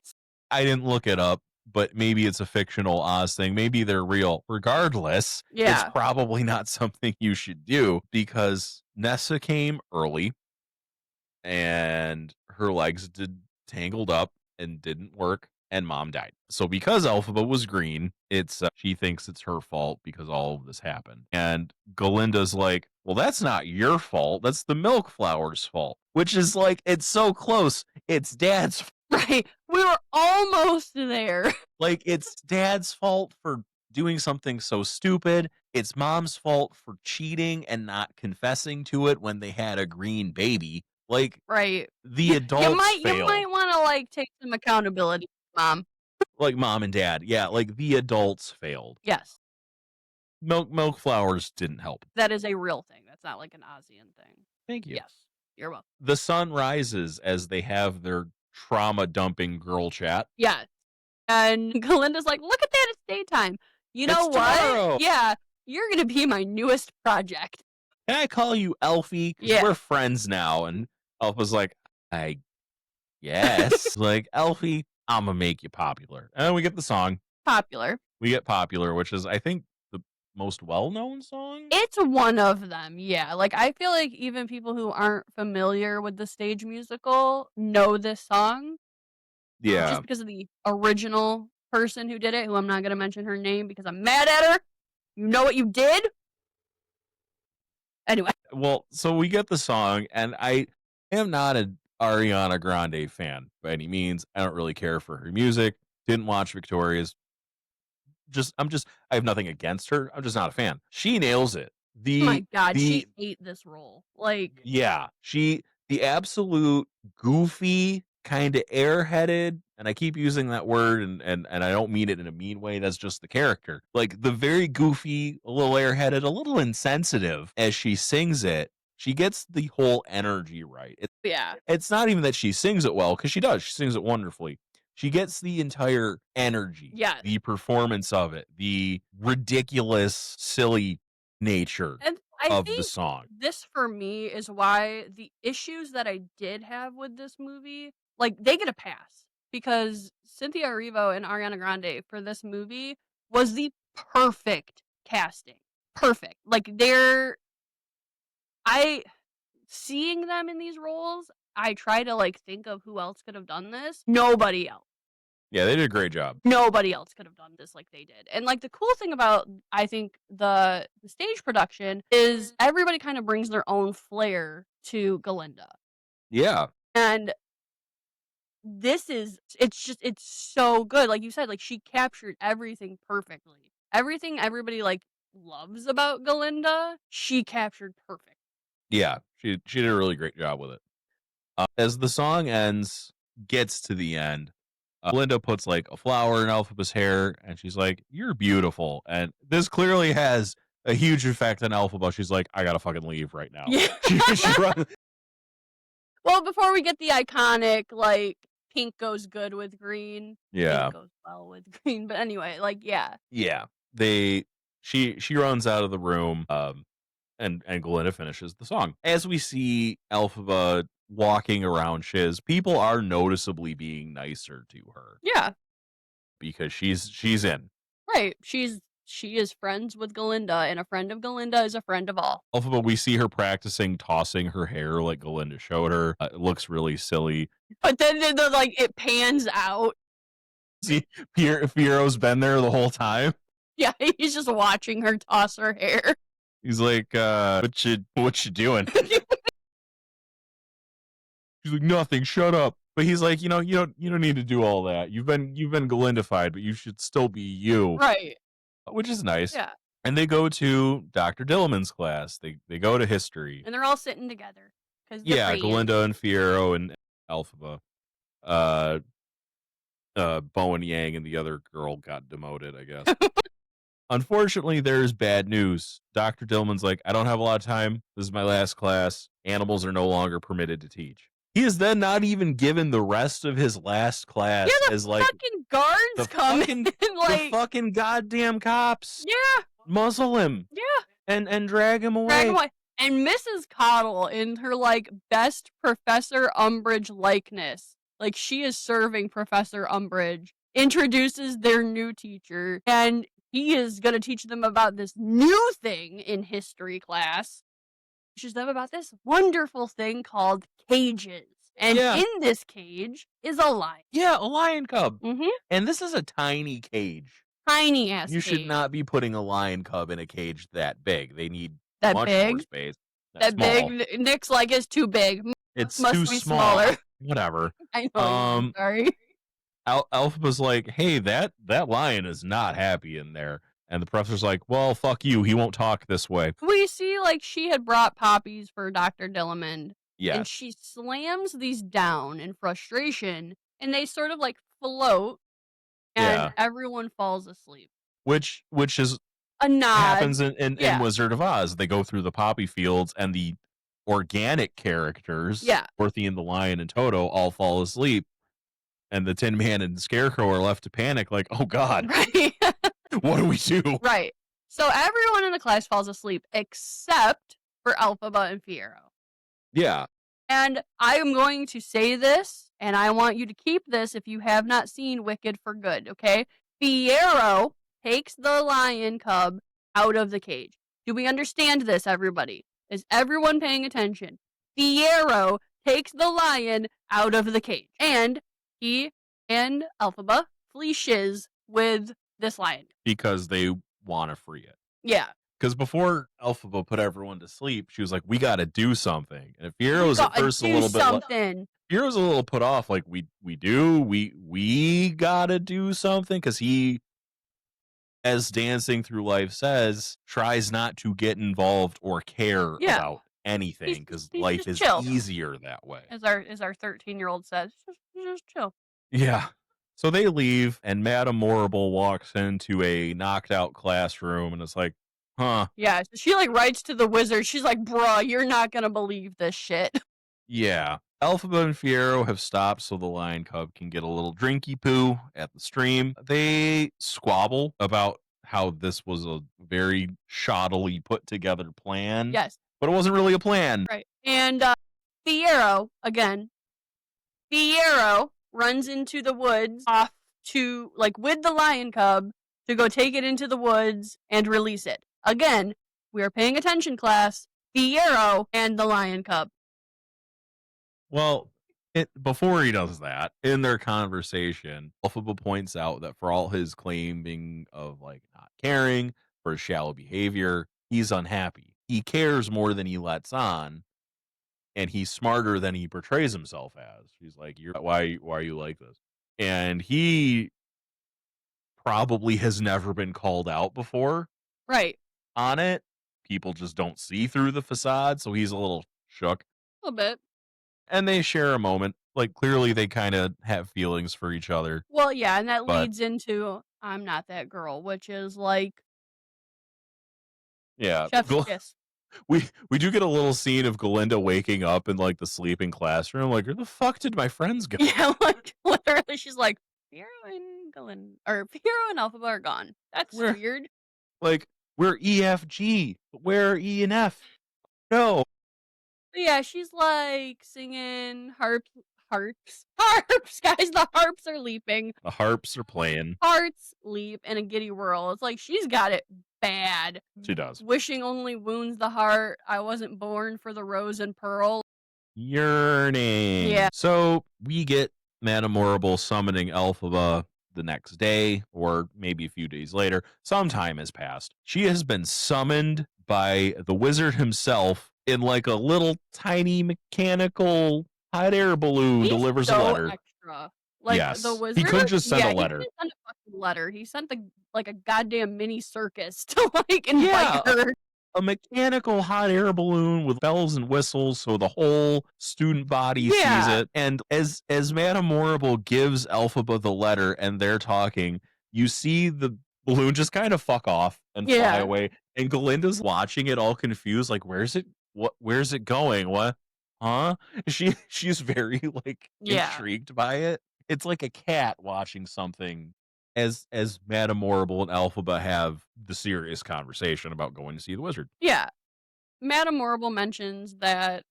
I didn't look it up, but maybe it's a fictional Oz thing. Maybe they're real. Regardless, it's Yeah, probably not something you should do because Nessa came early and her legs did tangled up and didn't work and mom died. So because Elphaba was green, it's she thinks it's her fault because all of this happened. And Galinda's like, "Well, that's not your fault. That's the milk flower's fault." Which is like it's so close. It's dad's right. We were almost there. like it's dad's fault for doing something so stupid. It's mom's fault for cheating and not confessing to it when they had a green baby. Like Right. the You adults might failed. wanna, like, take some accountability, mom. Like mom and dad. Yeah, like the adults failed. Yes, Milk flowers didn't help. that is a real thing. That's not like an Ozian thing. Thank you. Yes, you're welcome. The sun rises as they have their trauma dumping girl chat. Yes, and Galinda's like, "Look at that, it's daytime. You know It's what? tomorrow. Yeah, you're gonna be my newest project." Can I call you Elfie? Because Yeah, we're friends now. And Elf was like, I guess. Like, Elfie, I'm gonna make you popular. And then we get the song. popular. We get popular, which is I think the most well known song. It's one of them, yeah, like, I feel like even people who aren't familiar with the stage musical know this song, Yeah. just because of the original person who did it, who I'm not gonna mention her name because I'm mad at her. You know what you did? Anyway. Well, so we get the song, and I am not an Ariana Grande fan by any means. I don't really care for her music. Didn't watch Victoria's. I have nothing against her. I'm just not a fan. She nails it. Oh my god, The she ate this role. Like, Yeah, the absolute goofy, kind of airheaded, and I keep using that word and I don't mean it in a mean way, that's just the character. Like the very goofy, a little airheaded, a little insensitive as she sings it. She gets the whole energy right. yeah. It's not even that she sings it well cuz she does. She sings it wonderfully. She gets the entire energy, Yes. the performance of it, the ridiculous, silly nature And I of the think song. this for me is why the issues that I did have with this movie, like, they get a pass because Cynthia Erivo and Ariana Grande for this movie was the perfect casting. Perfect. Like, I seeing them in these roles, I try to, like, think of who else could have done this. Nobody else. Yeah, they did a great job. Nobody else could have done this like they did. And like the cool thing about I think the stage production is everybody kind of brings their own flair to Galinda. Yeah. And this is it's so good. Like you said, like she captured everything perfectly. Everything everybody like loves about Galinda, she captured perfect. Yeah, she did a really great job with it. As the song ends, gets to the end, Linda puts like a flower in Elphaba's hair, and she's like, "You're beautiful." And this clearly has a huge effect on Elphaba. She's like, "I gotta fucking leave right now." Yeah. She run, Well, before we get the iconic like pink goes good with green, pink yeah, goes well with green. But anyway, like yeah. yeah. They she runs out of the room. And Glinda finishes the song. As we see Elphaba walking around Shiz, people are noticeably being nicer to her Yeah, because she's in. right. She is friends with Galinda, and a friend of Galinda is a friend of all. Elphaba, we see her practicing tossing her hair like Galinda showed her. It looks really silly. But then like it pans out. See, Fiero's been there the whole time. Yeah, he's just watching her toss her hair. He's like, what you doing? She's like, nothing, shut up. But he's like, you don't need to do all that. You've been Galindified, but you should still be you. Right. Which is nice. Yeah. And they go to Dr. Dillamond's class. They go to history. And they're all sitting together. Yeah, Galinda and Fiero and Elphaba. Bo and Yang and the other girl got demoted, I guess. Unfortunately, there's bad news. Dr. Dillman's like, I don't have a lot of time. This is my last class. Animals are no longer permitted to teach. He is then not even given the rest of his last class Yeah, the as like fucking guards the come fucking, in, like the fucking goddamn cops yeah, muzzle him yeah. and drag him away. Drag away. And Mrs. Coddle in her like best Professor Umbridge likeness, like she is serving Professor Umbridge, introduces their new teacher, and he is gonna teach them about this new thing in history class. Teaches them about this wonderful thing called cages. And Yeah. in this cage is a lion. Yeah, a lion cub. Mm-hmm. And this is a tiny cage. Tiny ass You should cage. not be putting a lion cub in a cage that big. They need That much big? more space. That Small. big. Nick's like is too big. It's must too be small. smaller. Whatever. I know. I'm sorry. Alphaba's like, hey, that lion is not happy in there. And the professor's like, well, fuck you. He won't talk this way. We see like she had brought poppies for Dr. Dillamond. Yeah. And she slams these down in frustration, and they sort of like float, and everyone falls asleep. Which is a nod. Happens in Wizard of Oz. They go through the poppy fields, and the organic characters, Dorothy and the Lion and Toto, all fall asleep. And the Tin Man and the Scarecrow are left to panic, like, oh God, right. What do we do? Right. So everyone in the class falls asleep except for Elphaba and Fiero. Yeah. And I am going to say this, and I want you to keep this if you have not seen Wicked for Good, okay? Fiero takes the lion cub out of the cage. Do we understand this, everybody? Is everyone paying attention? Fiero takes the lion out of the cage. And he and Elphaba flee Shiz with this lion. Because they want to free it. Yeah. Because before Elphaba put everyone to sleep, she was like, we got to do something. And Fiero was at first a little bit... Fiero's a little put off, like, we got to do something? Because he, as Dancing Through Life says, tries not to get involved or care about anything because life is easier that way. As our 13-year-old says, just chill. Yeah. So they leave, and Madame Morrible walks into a knocked out classroom, and it's like, huh. Yeah, she like writes to the wizard. She's like, bruh, you're not gonna believe this shit. Yeah. Elphaba and Fiero have stopped so the lion cub can get a little drinky poo at the stream. They squabble about how this was a very shoddily put together plan. Yes. But it wasn't really a plan. Right. And Fiero, again, runs into the woods off to, like, with the lion cub to go take it into the woods and release it. Again, we are paying attention, class. Fiero and the lion cub. Well, before he does that, in their conversation, Elphaba points out that for all his claiming of, like, not caring, for his shallow behavior, he's unhappy. He cares more than he lets on, and he's smarter than he portrays himself as. He's like, why are you like this? And he probably has never been called out before. Right. On it. People just don't see through the facade, so he's a little shook. A little bit. And they share a moment. Like, clearly they kind of have feelings for each other. Well, yeah, and that leads into I'm not that girl, which is like... Yeah. Chef's kiss. We do get a little scene of Galinda waking up in, like, the sleeping classroom. Like, where the fuck did my friends go? Yeah, like, literally, she's like, Fiero and Elphaba are gone. That's weird. Like, we're EFG, but where are E and F? No. But yeah, she's like singing harps, guys. The harps are leaping. The harps are playing. Hearts leap in a giddy whirl. It's like she's got it bad. She does. Wishing only wounds the heart. I wasn't born for the rose and pearl. Yearning. Yeah. So we get Manamorable summoning Elphaba the next day, or maybe a few days later. Some time has passed. She has been summoned by the wizard himself in like a little tiny mechanical hot air balloon He's delivers so a letter. extra. Like Yes. the He wizard. couldn't just send a He letter. didn't send a fucking letter. He sent like a goddamn mini circus to like invite Yeah. her. A mechanical hot air balloon with bells and whistles so the whole student body sees Yeah. it. And as Manamorable gives Elphaba the letter and they're talking, you see the balloon just kind of fuck off and fly Yeah. away. And Galinda's watching it all confused, like, where's it going? What? Huh? She's very like Yeah. intrigued by it. It's like a cat watching something as Manamorable and Elphaba have the serious conversation about going to see the wizard. Yeah. Manamorable mentions that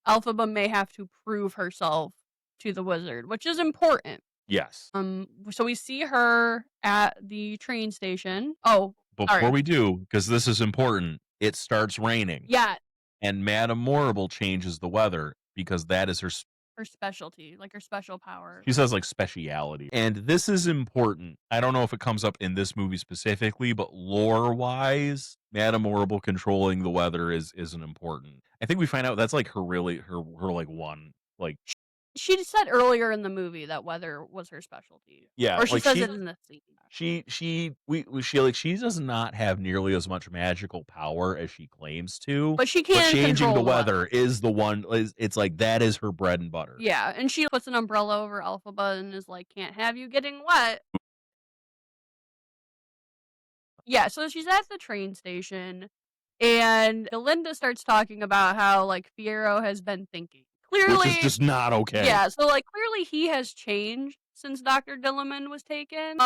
Elphaba may have to prove herself to the wizard, which is important. Yes. So we see her at the train station. Oh, Before sorry. we do, because this is important, it starts raining. Yeah, And Manamorable changes the weather because that is her specialty, like her special power. she says like speciality. And this is important. I don't know if it comes up in this movie specifically, but lore wise, Manamorable controlling the weather isn't important. I think we find out that's like her like one like She said earlier in the movie that weather was her specialty. yeah, Or she like says it in the scene. she does not have nearly as much magical power as she claims to. But she But can changing control the weather is the one it's like that is her bread and butter. Yeah, and she puts an umbrella over Elphaba and is like, can't have you getting wet. Yeah, so she's at the train station and Galinda starts talking about how like Fiyero has been thinking. Clearly, which is just not okay. Yeah, so like clearly he has changed since Dr. Dilliman was taken.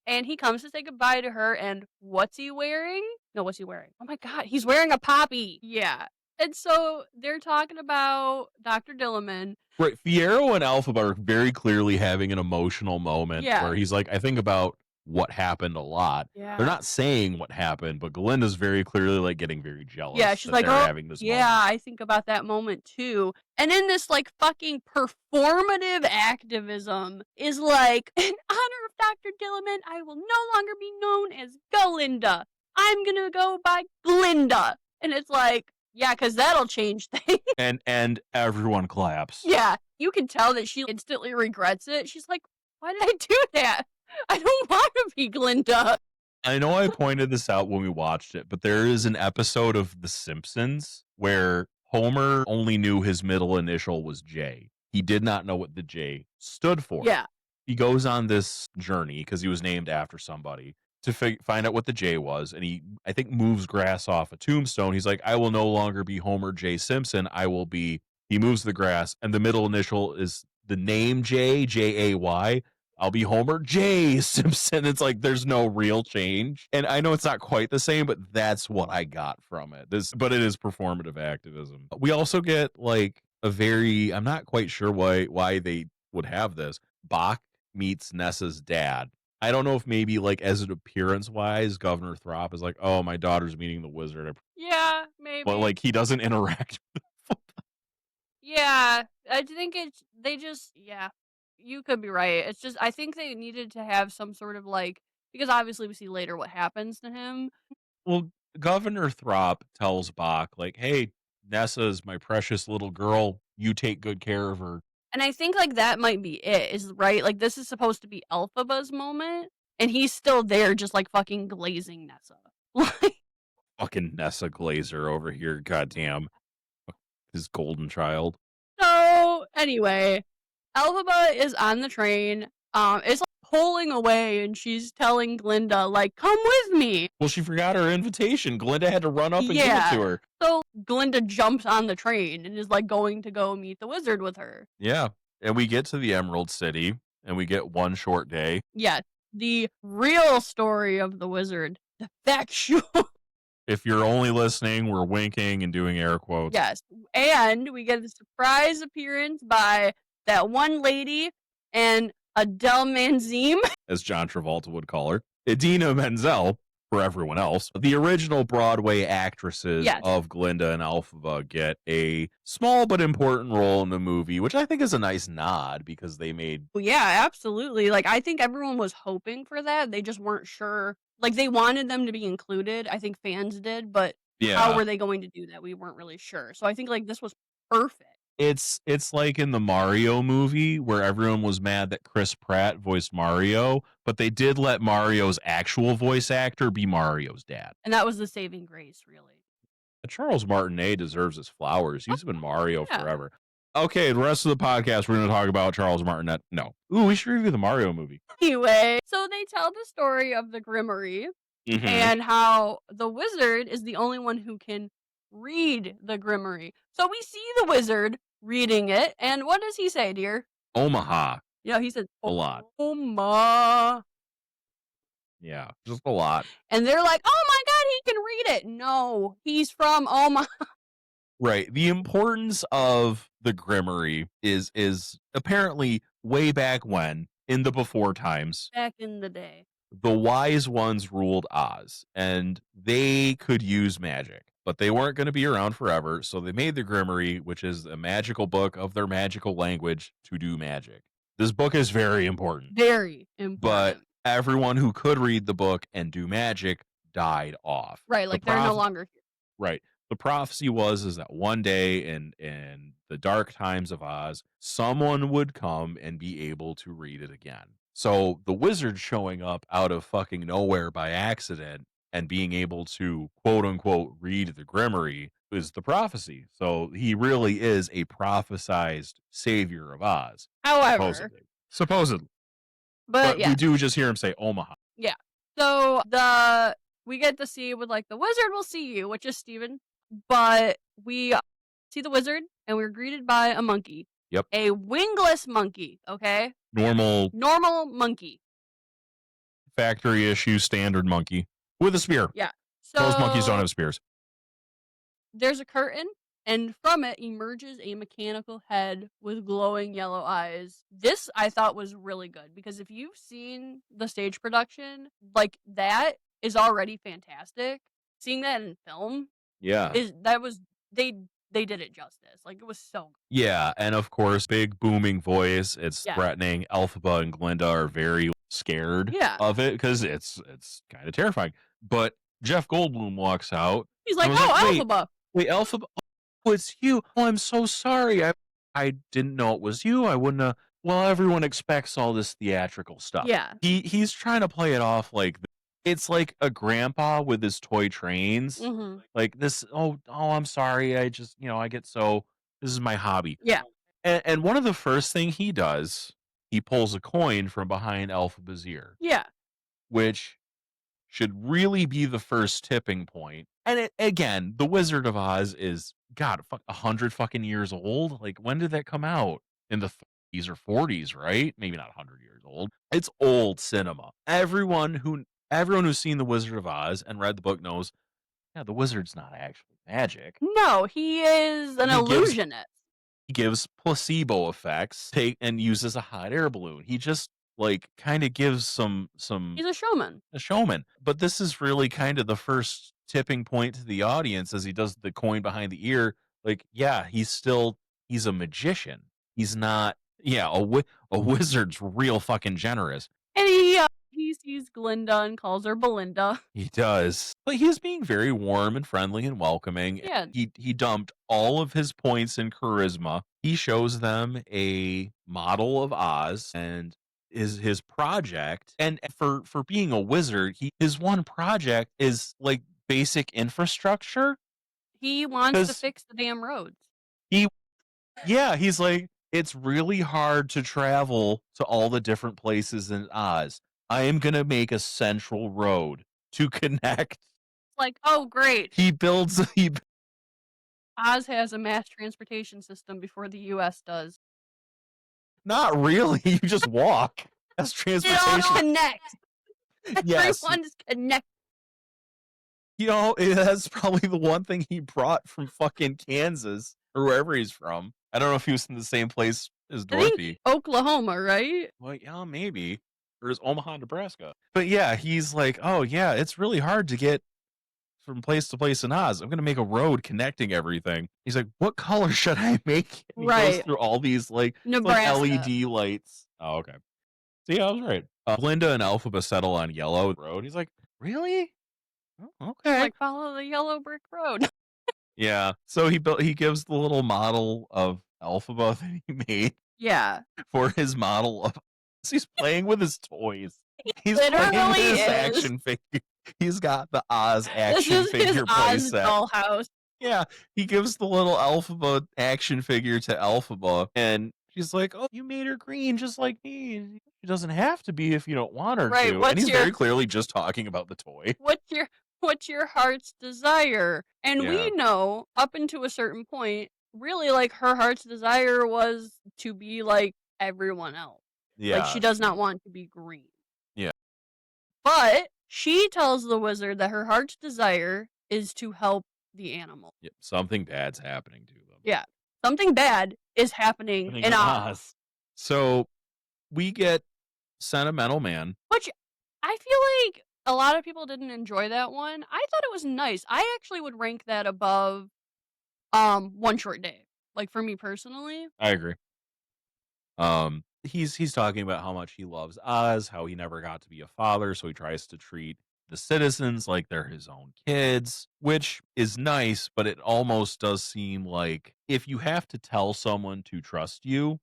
And he comes to say goodbye to her, and what's he wearing? No, what's he wearing? Oh my god, he's wearing a poppy. Yeah. And so they're talking about Dr. Dilliman. Right. Fiyero and Elphaba are very clearly having an emotional moment where he's like, I think about what happened a lot. Yeah. They're not saying what happened, but Galinda's very clearly like getting very jealous. Yeah, she's like, they're oh, having this yeah, moment. I think about that moment too. And in this like fucking performative activism is like, in honor of Dr. Dilliman, I will no longer be known as Galinda. I'm gonna go by Glinda. And it's like, yeah, because that'll change things. And everyone claps. Yeah, you can tell that she instantly regrets it. She's like, why did I do that? I don't want to be Glinda. I know I pointed this out when we watched it, but there is an episode of The Simpsons where Homer only knew his middle initial was J. He did not know what the J stood for. Yeah. He goes on this journey because he was named after somebody to find out what the J was, and he, I think, moves grass off a tombstone. He's like, I will no longer be Homer J. Simpson. I will be, he moves the grass, and the middle initial is the name J, J-A-Y. I'll be Homer J. Simpson. It's like there's no real change. And I know it's not quite the same, but that's what I got from it. But it is performative activism. We also get like a very, I'm not quite sure why they would have this. Bach meets Nessa's dad. I don't know if maybe like as an appearance wise, Governor Throp is like, oh, my daughter's meeting the wizard. Yeah, maybe. But like he doesn't interact with them. Yeah, I think yeah, you could be right. It's just, I think they needed to have some sort of like, because obviously we see later what happens to him. Well, Governor Throp tells Bach, like, hey, Nessa's my precious little girl. You take good care of her. And I think like that might be it, is right? Like this is supposed to be Elphaba's moment, and he's still there just like fucking glazing Nessa. Like Fucking Nessa Glazer over here, goddamn. His golden child. So anyway, Elphaba is on the train. It's like pulling away, and she's telling Glinda, like, come with me. Well, she forgot her invitation. Glinda had to run up and give it to her. So Glinda jumps on the train and is like going to go meet the wizard with her. Yeah. And we get to the Emerald City, and we get one short day. Yeah. The real story of the wizard the factual. If you're only listening, we're winking and doing air quotes. Yes, and we get a surprise appearance by that one lady and Adele Manzim. As John Travolta would call her. Idina Menzel, for everyone else. The original Broadway actresses Yes. of Glinda and Elphaba get a small but important role in the movie, which I think is a nice nod because they made. Well, yeah, absolutely. Like, I think everyone was hoping for that. They just weren't sure. Like, they wanted them to be included. I think fans did, but how were they going to do that? We weren't really sure. So I think like this was perfect. It's like in the Mario movie where everyone was mad that Chris Pratt voiced Mario, but they did let Mario's actual voice actor be Mario's dad. And that was the saving grace, really. Charles Martinet deserves his flowers. He's been Mario Yeah. forever. Okay, the rest of the podcast, we're going to talk about Charles Martinet. No. Ooh, we should review the Mario movie. Anyway, so they tell the story of the Grimmery and how the wizard is the only one who can read the Grimmery. So we see the wizard reading it, and what does he say, dear? Omaha. Yeah, he said A lot. Omaha. Yeah, just a lot. And they're like, oh my god, he can read it. No, he's from Omaha. Right. The importance of the Grimmery is apparently way back when, in the before times, Back in the day. the wise ones ruled Oz, and they could use magic, but they weren't going to be around forever, so they made the Grimmery, which is a magical book of their magical language to do magic. This book is very important. Very important. But everyone who could read the book and do magic died off. Right, like they're no longer here. Right. The prophecy was that one day in the dark times of Oz, someone would come and be able to read it again. So the wizard showing up out of fucking nowhere by accident and being able to quote unquote read the Grimmery is the prophecy. So he really is a prophesized savior of Oz. However, Supposedly. But yeah. We do just hear him say Omaha. Yeah. So we get to see with like the wizard will see you, which is Steven. But we see the wizard and we're greeted by a monkey. Yep. A wingless monkey, okay? Normal monkey. Factory issue standard monkey with a spear. Yeah. So most monkeys don't have spears. There's a curtain, and from it emerges a mechanical head with glowing yellow eyes. This I thought was really good because if you've seen the stage production, like that is already fantastic. Seeing that in film, they did it justice. Like it was so good. Yeah, and of course, big booming voice. It's threatening. Elphaba and Glinda are very scared of it because it's kind of terrifying. But Jeff Goldblum walks out. He's like, "Oh, Elphaba! Wait, Elphaba! Oh, it's you! Oh, I'm so sorry. I didn't know it was you. I wouldn't have." Well, everyone expects all this theatrical stuff. Yeah, he's trying to play it off like it's like a grandpa with his toy trains. Mm-hmm. Like this. Oh, I'm sorry. I just I get so. This is my hobby. Yeah. And one of the first thing he does, he pulls a coin from behind Elphaba's ear. Yeah. Which should really be the first tipping point. And again, The Wizard of Oz is, God, 100 fucking years old. Like, when did that come out? In the 30s or 40s, right? Maybe not 100 years old. It's old cinema. Everyone who's seen The Wizard of Oz and read the book knows, yeah, the wizard's not actually magic. No, he is an illusionist. He gives placebo effects and uses a hot air balloon. He just kind of gives some He's a showman. But this is really kind of the first tipping point to the audience as he does the coin behind the ear. Like, yeah, he's a magician. He's not a wizard's real fucking generous. And he sees Glinda and calls her Belinda. He does. But he's being very warm and friendly and welcoming. Yeah. He dumped all of his points in charisma. He shows them a model of Oz and is his project. And for being a wizard, his one project is like basic infrastructure. He wants to fix the damn roads. He's like, it's really hard to travel to all the different places in Oz. I am going to make a central road to connect. Like, oh, great. Oz has a mass transportation system before the U.S. does. Not really. You just walk. That's transportation. It all connects. Yes. Everyone's connected. That's probably the one thing he brought from fucking Kansas or wherever he's from. I don't know if he was in the same place as I think Dorothy. Oklahoma, right? Well, yeah, maybe. Or is Omaha, Nebraska. But yeah, he's like, oh yeah, it's really hard to get from place to place in Oz. I'm gonna make a road connecting everything. He's like, what color should I make it? And he goes Right. through all these it's like Nebraska. LED lights. Oh, okay. See, I was right. Glinda and Elphaba settle on yellow road. He's like, really? Oh, She's okay. like, "Follow the yellow brick road." Yeah. So he gives the little model of Elphaba that he made Yeah. for his model of he's playing with his toys. He's playing with Literally his is. action figure. He's got the Oz This action is his figure Oz playset. dollhouse. Yeah, he gives the little Elphaba action figure to Elphaba, and she's like, "Oh, you made her green just like me. She doesn't have to be if you don't want her Right, to." And he's very clearly just talking about the toy. what's your what's your heart's desire? And we Yeah. know up until a certain point, really like her heart's desire was to be like everyone else. Like Yeah. she does not want to be green. Yeah. But she tells the wizard that her heart's desire is to help the animal. Yep. Something bad's happening to them. Yeah. Something bad is happening Happening in in Oz. Oz. So we get Sentimental Man. Which I feel like a lot of people didn't enjoy that one. I thought it was nice. I actually would rank that above One Short Day. Like for me personally. I agree. He's talking about how much he loves Oz, how he never got to be a father, so he tries to treat the citizens like they're his own kids, which is nice, but it almost does seem like if you have to tell someone to trust you,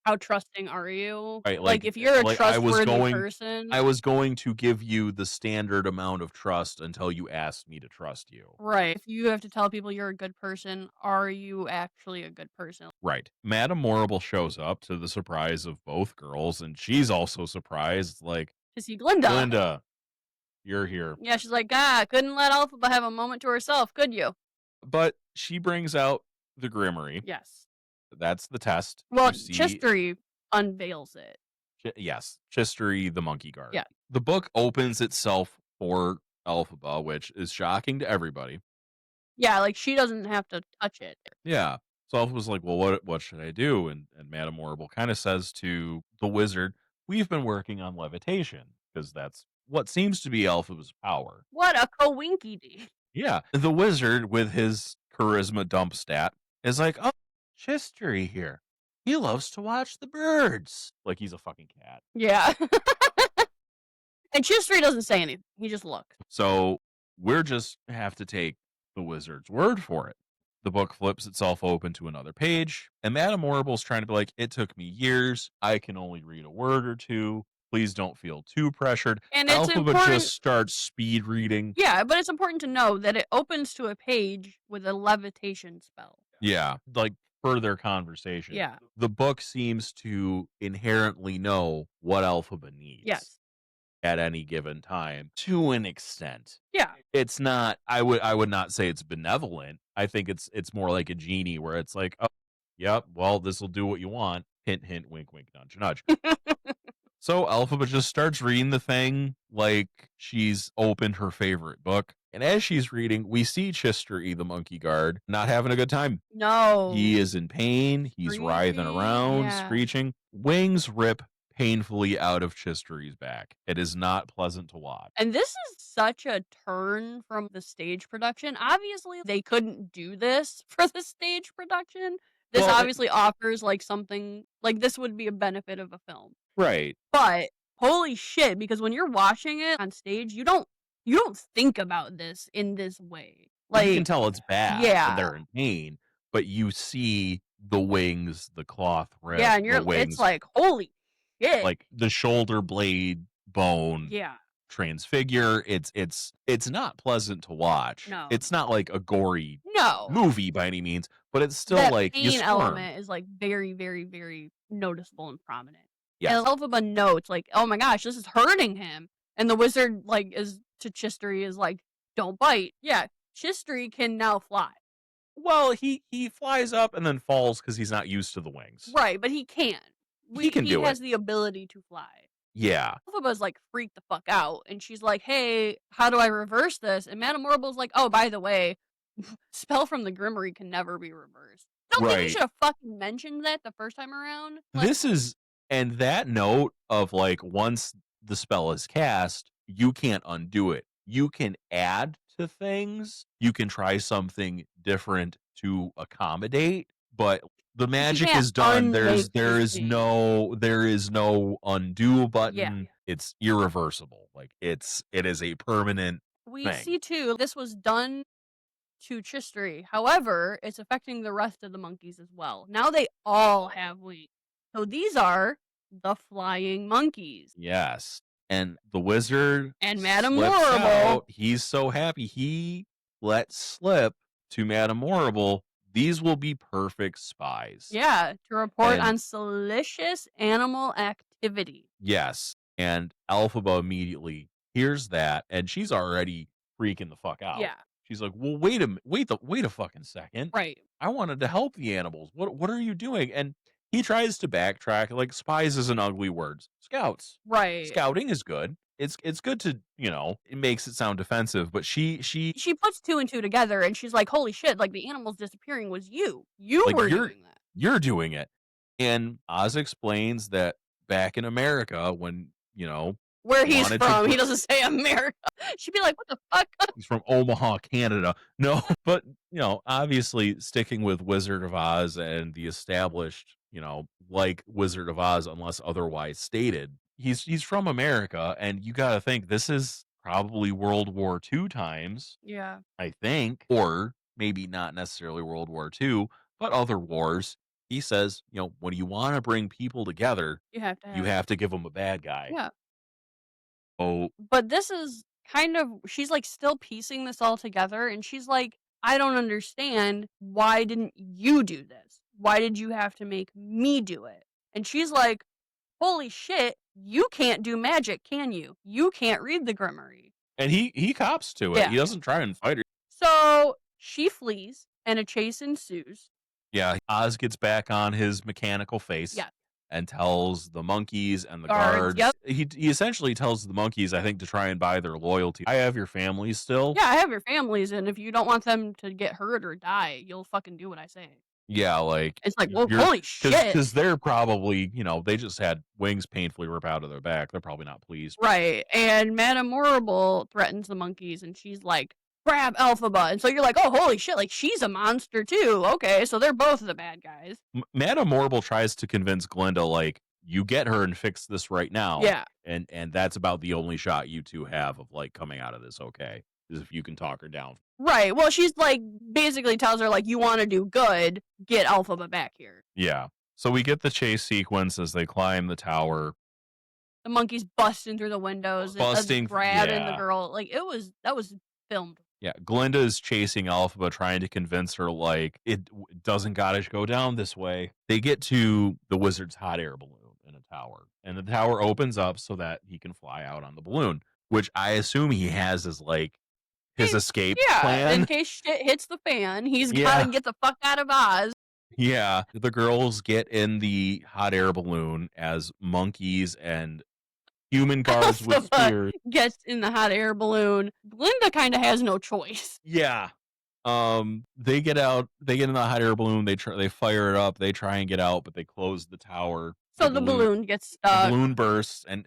How trusting are you? right? Like if you're a Like trustworthy person. I was going to give you the standard amount of trust until you asked me to trust you. Right. If you have to tell people you're a good person, are you actually a good person? Right. Madame Morrible shows up to the surprise of both girls, and she's also surprised, like, To see Glinda. Glinda, you're here. Yeah, she's like, ah, couldn't let Alphaba have a moment to herself, could you? But she brings out the Grimory. Yes. That's the test Well, to see. Chistery unveils it. Yes, Chistery the monkey guard. Yeah. The book opens itself for Elphaba, which is shocking to everybody. Yeah, like she doesn't have to touch it. Yeah. So Elphaba's like, well, what should I do? And Madame Morrible kind of says to the wizard, we've been working on levitation, because that's what seems to be Elphaba's power. What a coinky dee. Yeah. The wizard, with his charisma dump stat, is like, oh, Chistery here. He loves to watch the birds. Like he's a fucking cat. Yeah. And Chistery doesn't say anything. He just looks. So we're just have to take the wizard's word for it. The book flips itself open to another page, and Madame Morrible's trying to be like, it took me years. I can only read a word or two. Please don't feel too pressured. And it's Elphaba important. just starts speed reading. Yeah, but it's important to know that it opens to a page with a levitation spell. Yeah, like further conversation. Yeah. The book seems to inherently know what Elphaba needs. Yes. At any given time, to an extent. Yeah. It's not. I would not say it's benevolent. I think it's more like a genie, where it's like, oh, yep, well, this will do what you want. Hint, hint, wink, wink, nudge, nudge. So Elphaba just starts reading the thing like she's opened her favorite book. And as she's reading, we see Chistery, the monkey guard, not having a good time. No. He is in pain. He's writhing around, screeching. Wings rip painfully out of Chistery's back. It is not pleasant to watch. And this is such a turn from the stage production. Obviously, they couldn't do this for the stage production. This obviously offers like something like this would be a benefit of a film. Right. But holy shit, because when you're watching it on stage, you don't think about this in this way. Like you can tell it's bad. Yeah. And they're in pain, but you see the wings, the cloth rip. Yeah, and it's like, holy shit. Like the shoulder blade bone. Yeah. Transfigure. It's not pleasant to watch. No. It's not like a gory No. movie by any means, but it's still that like pain you squirm. element is like very, very, very noticeable and prominent. Yes. And Elphaba notes like, oh my gosh, this is hurting him. And the wizard like is to Chistery is like, don't bite. Yeah, Chistery can now fly. Well, he flies up and then falls because he's not used to the wings. Right, but he can. He can do He has it. the ability to fly. Yeah. Elphaba's, like, freaked the fuck out, and she's like, "Hey, how do I reverse this?" And Madame Morble's like, "Oh, by the way, spell from the Grimoire can never be reversed." Don't think you Right. should have fucking mentioned that the first time around. Like, This is and that note of, like, once the spell is cast, you can't undo it. You can add to things, you can try something different to accommodate, but the she magic can't is done. unmake the thing. There is no undo Yeah. button. It's irreversible. Like, it is a permanent We thing. see too, this was done to Chistry. However, it's affecting the rest of the monkeys as well. Now they all have wings. So these are the flying monkeys. Yes. And the wizard And Madame slips Morrible, out. He's so happy. He lets slip to Madame Horrible. These will be perfect spies. yeah, to report And on salacious animal activity. yes. And Alphaba immediately hears that, and she's already freaking the fuck out. Yeah, She's like, "Well, wait a fucking second. right, I wanted to help the animals. What are you doing?" And he tries to backtrack. Like, spies is an ugly word. Scouts. right. Scouting is good. It's good to, it makes it sound defensive, but she She puts two and two together and she's like, holy shit, like the animals disappearing was you. You like were doing that. you're doing it. And Oz explains that back in America when, Where he's wanted to from, br- he doesn't say America. She'd be like, what the fuck? he's from Omaha, Canada. No, but obviously sticking with Wizard of Oz and the established, like Wizard of Oz unless otherwise stated. He's from America, and you got to think this is probably World War II times, Yeah, I think, or maybe not necessarily World War II, but other wars. He says, when you want to bring people together, you have to you have. have to give them a bad guy. Yeah. Oh, But this is kind of, she's like still piecing this all together and she's like, I don't understand. Why didn't you do this? Why did you have to make me do it? And she's like, holy shit, you can't do magic, can you? You can't read the Grimoire. and he cops to it. Yeah. He doesn't try and fight her. So she flees and a chase ensues. Yeah, Oz gets back on his mechanical face Yeah. and tells the monkeys and the Guards, guards. yep. He essentially tells the monkeys, I think, to try and buy their loyalty. I have your families still. Yeah, I have your families, and if you don't want them to get hurt or die, you'll fucking do what I say. Yeah, like It's like, well, you're holy shit. because they're probably, they just had wings painfully rip out of their back. They're probably not pleased. Right, and Madame Morrible threatens the monkeys, and she's like, "Grab Elphaba," and so you're like, "Oh, holy shit! Like she's a monster too." Okay, so they're both the bad guys. Madame Morrible tries to convince Glinda, like, you get her and fix this right now. Yeah, And that's about the only shot you two have of like coming out of this okay. Is if you can talk her down. right. Well, she's like basically tells her like, "You want to do good? Get Elphaba back here." Yeah. So we get the chase sequence as they climb the tower. The monkeys busting through the windows, Busting, grabbing the yeah. girl. Like that was filmed. Yeah, Glinda is chasing Alphaba, trying to convince her, like, doesn't gotta go down this way. They get to the wizard's hot air balloon in a tower, and the tower opens up so that he can fly out on the balloon, which I assume he has as, like, his escape Yeah, in plan. case shit hits the fan, he's got Yeah. to get the fuck out of Oz. Yeah. The girls get in the hot air balloon as monkeys and human guards with Elphaba spears. gets in the hot air balloon. Glinda kind of has no choice. Yeah. They get out, they get in the hot air balloon, they fire it up, they try and get out, but they close the tower. So the balloon gets The stuck. balloon bursts and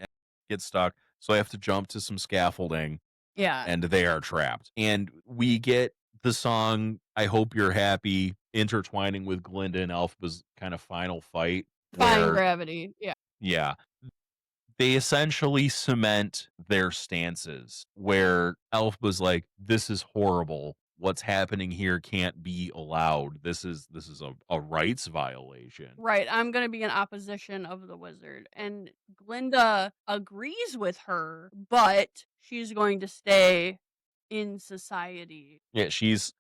gets stuck. So they have to jump to some scaffolding Yeah. and they are trapped. And we get the song I Hope You're Happy intertwining with Glinda and Elphaba's kind of final fight. Defying gravity. Yeah. Yeah. They essentially cement their stances where Elphaba's like, this is horrible. What's happening here can't be allowed. This is a rights violation. Right. I'm going to be in opposition of the wizard. And Glinda agrees with her, but she's going to stay in society Yeah, she's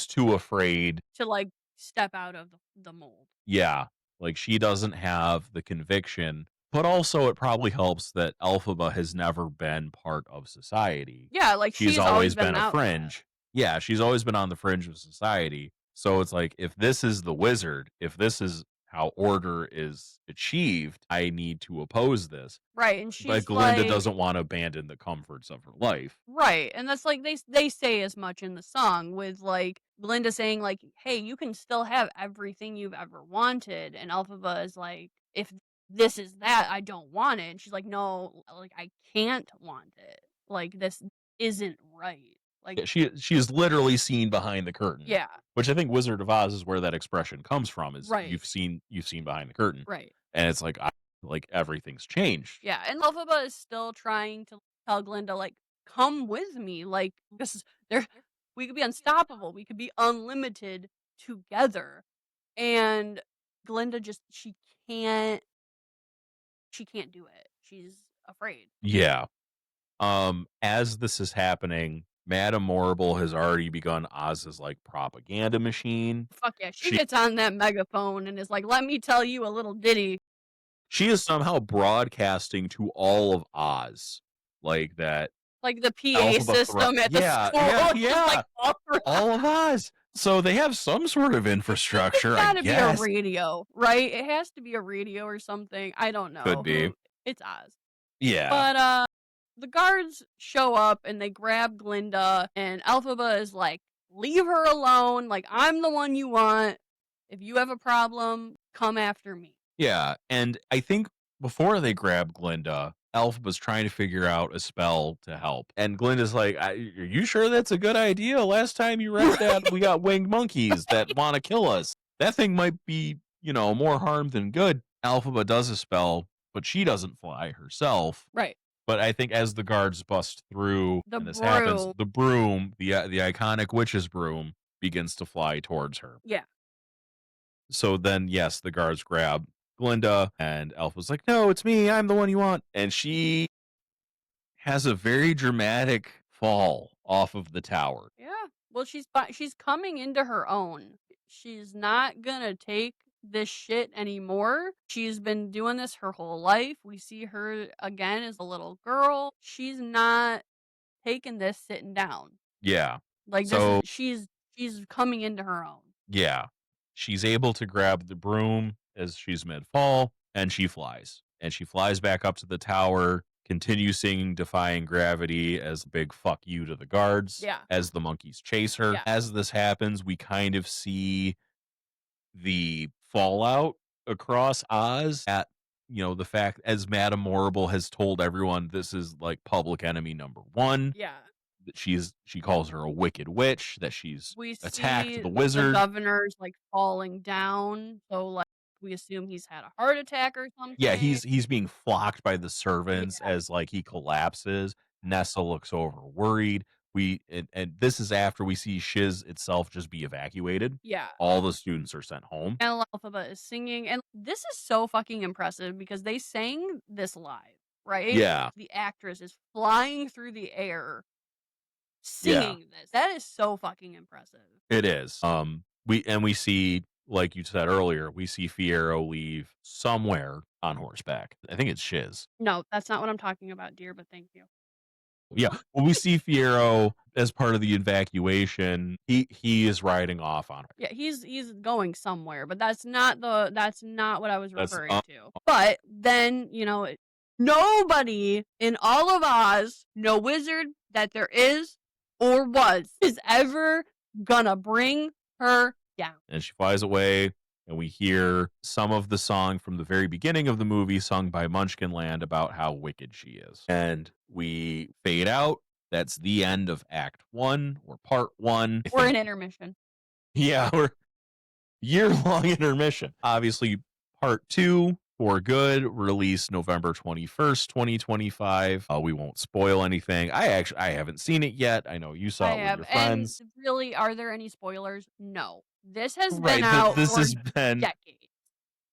too afraid. to like step out of the mold. Yeah. Like she doesn't have the conviction. But also it probably helps that Elphaba has never been part of society. Yeah, like She's she's always been an a outcast. fringe. Yeah, she's always been on the fringe of society. So it's like if this is the wizard, if this is how order is achieved, I need to oppose this. Right, and But she's Glinda like doesn't want to abandon the comforts of her life. right, and that's like they say as much in the song with like Glinda saying like, "Hey, you can still have everything you've ever wanted," and Elphaba is like, "If this is that, I don't want it." And she's like, "No, like I can't want it. Like this isn't right." Like, Yeah, she is literally seen behind the curtain, yeah, which I think Wizard of Oz is where that expression comes from. Is right, you've seen behind the curtain, right. and it's like everything's changed. Yeah, and Elphaba is still trying to tell Glinda like, "Come with me. Like this is there. We could be unstoppable. We could be unlimited together." And Glinda just can't she can't do it. She's afraid. Yeah. As this is happening, Madame Morrible has already begun Oz's like propaganda machine. Fuck yeah, she She gets on that megaphone and is like, "Let me tell you a little ditty." she is somehow broadcasting to all of Oz, like that Like the PA Alphaba threat. system at the Yeah, school yeah, just like yeah. all around. All of Oz. So they have some sort of It's infrastructure, I gotta be a guess. radio, right? It has to be a radio or something. I don't Could know be. who. It's Oz. Yeah. But the guards show up and they grab Glinda and Elphaba is like, "Leave her alone. Like I'm the one you want. If you have a problem, come after me." Yeah, and I think before they grab Glinda, Elf was trying to figure out a spell to help. And Glinda's like, "Are you sure that's a good idea? Last time you read that, we got winged monkeys that want to kill us. That thing might be, more harm than good." Alphaba does a spell, but she doesn't fly herself. Right. But I think as the guards bust through The and this happens, broom. the broom, the iconic witch's broom, begins to fly towards her. Yeah. So then, yes, the guards grab Glinda, and Elf was like, "No, it's me. I'm the one you want." And she has a very dramatic fall off of the tower. Yeah. Well, she's coming into her own. She's not gonna take this shit anymore. She's been doing this her whole life. We see her again as a little girl. She's not taking this sitting down. Yeah. Like this is So, she's coming into her own. yeah, she's able to grab the broom as she's mid fall, and she flies. And she flies back up to the tower, continues singing Defying Gravity as a big fuck you to the guards Yeah. as the monkeys chase her. Yeah. As this happens, we kind of see the fallout across Oz at the fact as Madame Morrible has told everyone this is like public enemy number one. Yeah. That she calls her a wicked witch, that she's We attacked see the the wizard. governor's like falling down. So like we assume he's had a heart attack or Yeah, something. he's being flocked by the servants Yeah. as like he collapses. Nessa looks over worried. And this is after we see Shiz itself just be evacuated. Yeah. All the students are sent home. And Alphaba is singing, and this is so fucking impressive because they sang this live, right? Yeah. The actress is flying through the air Yeah. singing this. That is so fucking impressive. It is. We see, like you said earlier, we see Fiero leave somewhere on horseback. I think it's Shiz. No, that's not what I'm talking about, dear, but thank you. Yeah. Well, we see Fiero as part of the evacuation. He is riding off on her. Yeah, he's going somewhere, but that's not what I was That's referring to. But then, nobody in all of Oz, no wizard that there is or was, is ever gonna bring her down. And she flies away, and we hear some of the song from the very beginning of the movie sung by Munchkinland about how wicked she is. And we fade out. That's the end of Act 1 or Part 1. Or an intermission. Yeah, we're year-long intermission. Obviously, Part 2 for good, released November 21st, 2025. We won't spoil anything. I haven't seen it yet. I know you saw I it with have. your And friends. really, are there any spoilers? No. This has Right, been out this for has been decades.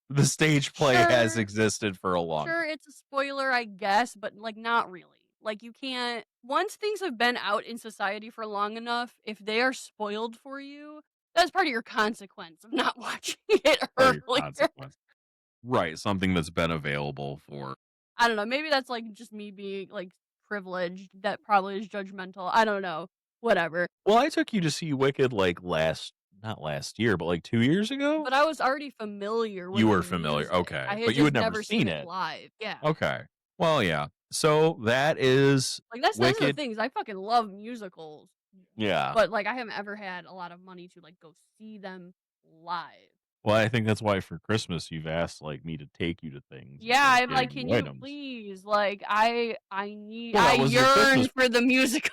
the stage play has Sure, existed for a long sure, time. it's a spoiler, I guess, but like not really. Like you can't. Once things have been out in society for long enough, if they are spoiled for you, that's part of your consequence of not watching it Part of your earlier. consequence. Right, something that's been available for. I don't know. Maybe that's like just me being like privileged. That probably is judgmental. I don't know. Whatever. Well, I took you to see Wicked like last not last year, but like 2 years ago? But I was already familiar You with the were familiar, music. okay, I had but you just had never never seen seen it it. live. Yeah. Okay. Well, yeah. So that is Like, that's the Wicked. thing is I fucking love musicals, Yeah. but, like, I haven't ever had a lot of money to, like, go see them live. Well, I think that's why for Christmas you've asked, like, me to take you to things Yeah, instead of I'm like, getting "Can you you items. please?" Like, I need Well, I that was your yearn Christmas for the musical.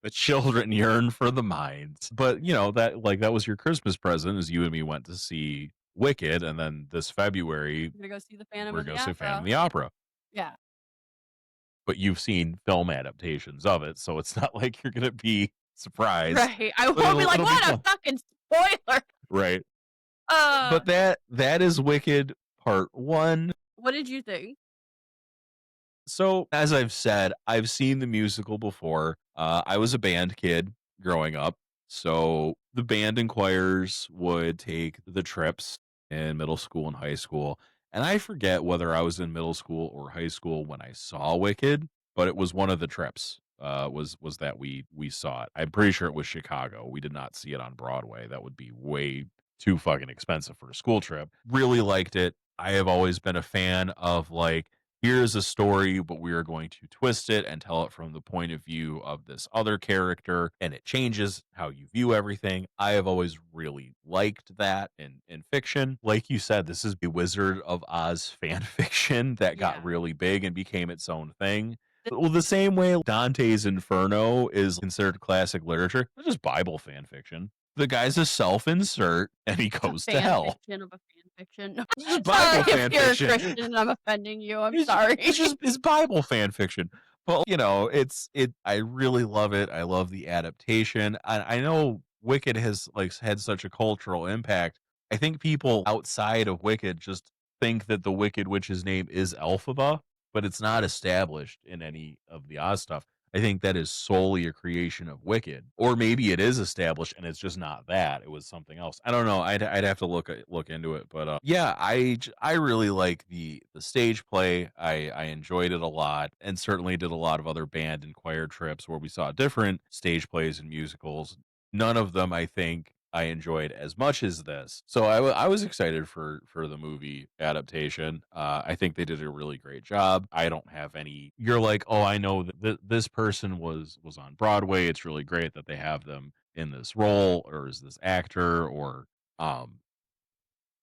the children yearn for the minds. But, that was your Christmas present is you and me went to see Wicked, and then this February, I'm gonna go see the Phantom we're of the gonna see Phantom of Opera. the Opera. Yeah. But you've seen film adaptations of it, so it's not like you're gonna be surprised. Right. I But won't be it'll like, it'll be "What a fun. fucking spoiler." Right. Uh, But that is Wicked Part 1. what did you think? So, as I've said, I've seen the musical before. I was a band kid growing up. So, the band and choirs would take the trips in middle school and high school. And I forget whether I was in middle school or high school when I saw Wicked, but it was one of the trips. Was that we saw it? I'm pretty sure it was Chicago. We did not see it on Broadway. That would be way too fucking expensive for a school trip. Really liked it. I have always been a fan of like here's a story, but we are going to twist it and tell it from the point of view of this other character, and it changes how you view everything. I have always really liked that in fiction. Like you said, this is a Wizard of Oz fan fiction that got Yeah. really big and became its own thing. Well, the same way Dante's Inferno is considered classic literature, it's just Bible fan fiction. The guy's a self-insert and he It's a goes to fan hell. fiction of a fan fiction. This is Sorry Bible if fan you're a fiction. Christian and I'm offending you, I'm It's sorry. it's Bible fan fiction. But, I really love it. I love the adaptation. I know Wicked has, like, had such a cultural impact. I think people outside of Wicked just think that the Wicked Witch's name is Elphaba, but it's not established in any of the Oz stuff. I think that is solely a creation of Wicked, or maybe it is established and it's just not that. It was something else. I don't know. I'd have to look into it, but yeah, I really like the stage play. I enjoyed it a lot, and certainly did a lot of other band and choir trips where we saw different stage plays and musicals. None of them, I think, I enjoyed as much as this. So I was excited for the movie adaptation. I think they did a really great job. I don't have any. You're like, oh, I know that this person was on Broadway. It's really great that they have them in this role or as this actor or um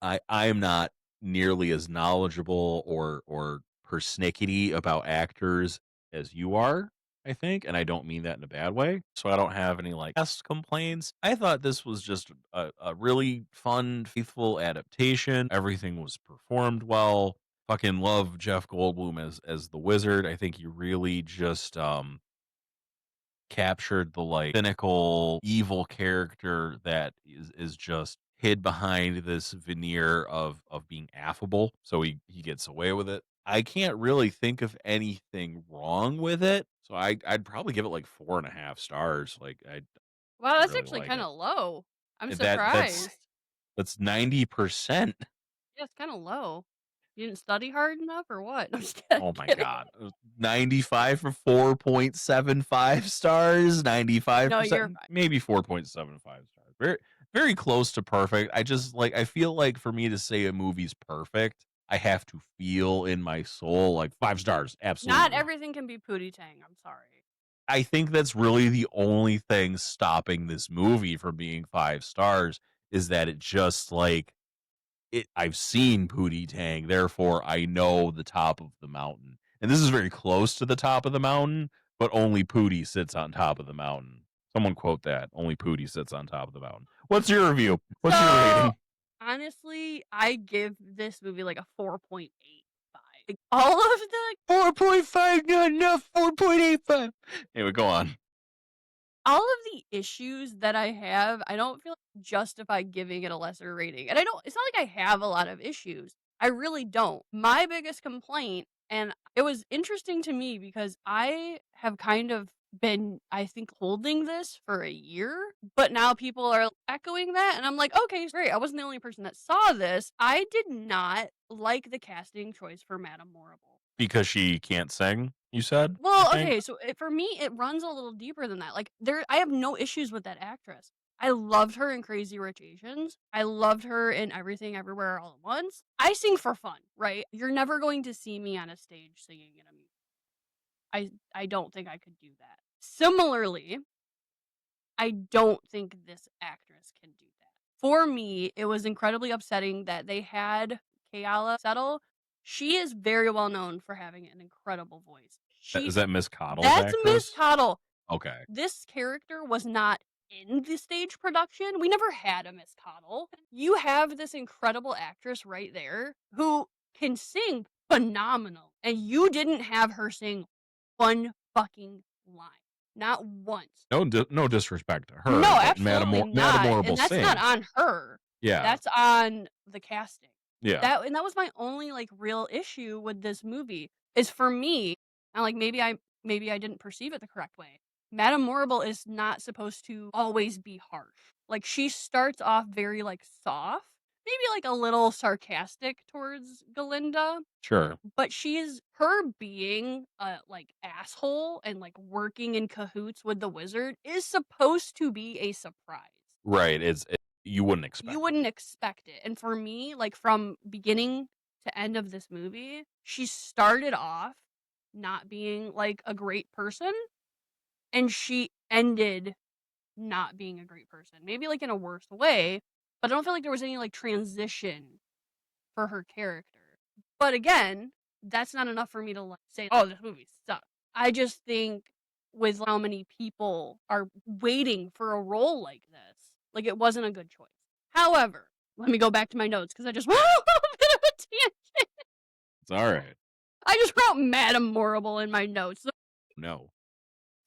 I am not nearly as knowledgeable or persnickety about actors as you are, I think, and I don't mean that in a bad way. So I don't have any like cast complaints. I thought this was just a really fun, faithful adaptation. Everything was performed well. Fucking love Jeff Goldblum as the wizard. I think he really just captured the like cynical evil character that is just hid behind this veneer of being affable, so he gets away with it. I can't really think of anything wrong with it, so I'd probably give it like 4.5 stars. Like Wow, I that's really actually like it. kinda low. I'm that that's surprised. that's 90%. Yeah, it's kinda low. You didn't study hard enough or what? I'm just kidding. Oh my Kidding. god. 95 for 4.75 stars, No, you're 95%, fine. maybe 4.75 stars. Very very close to perfect. I just like I feel like for me to say a movie's perfect, I have to feel in my soul like 5 stars, Not absolutely. everything can be Pootie Tang, I'm sorry. I think that's really the only thing stopping this movie from being 5 stars is that it just like I've seen Pootie Tang, therefore I know the top of the mountain. And this is very close to the top of the mountain, but only Pootie sits on top of the mountain. Someone quote that. Only Pootie sits on top of the mountain. What's your review? What's your So, rating? honestly, I give this movie, like, a 4.85. Like, all of the 4.5, not enough. 4.85. Anyway, go on. all of the issues that I have, I don't feel like justify giving it a lesser rating. And I don't it's not like I have a lot of issues. I really don't. My biggest complaint, and it was interesting to me because I have kind of been, I think, holding this for a year, but now people are echoing that. And I'm like, okay, great. I wasn't the only person that saw this. I did not like the casting choice for Madame Morrible. Because she can't sing, you said, I Well, think? okay, so for me, it runs a little deeper than that. Like, I have no issues with that actress. I loved her in Crazy Rich Asians. I loved her in Everything Everywhere All at Once. I sing for fun, right? You're never going to see me on a stage singing in a musical. I don't think I could do that. Similarly, I don't think this actress can do that. For me, it was incredibly upsetting that they had Kayala Settle. She is very well known for having an incredible voice. Is that Miss Cottle's That's Miss actress? Cottle. Okay. This character was not in the stage production. We never had a Miss Cottle. You have this incredible actress right there who can sing phenomenal, and you didn't have her sing one fucking line. Not once. No disrespect to No, her, but absolutely Madame not, and Morrible that's not sings. on her. Yeah. That's on the casting. Yeah. That was my only, like, real issue with this movie, is for me, and, like, maybe I didn't perceive it the correct way. Madame Morrible is not supposed to always be harsh. Like, she starts off very, like, soft, maybe, like, a little sarcastic towards Galinda, Sure. but she's her being a, like, asshole and, like, working in cahoots with the wizard is supposed to be a surprise. Right. You wouldn't You expect it. wouldn't expect it, and for me, like, from beginning to end of this movie, she started off not being, like, a great person, and she ended not being a great person. Maybe, like, in a worse way, but I don't feel like there was any, like, transition for her character. But again, that's not enough for me to, like, say, "Oh, this movie sucks." I just think with how many people are waiting for a role like this, like, it wasn't a good choice. However, let me go back to my notes because I just went a little bit of a tangent. It's alright. I just wrote Madame Morrible in my notes. No.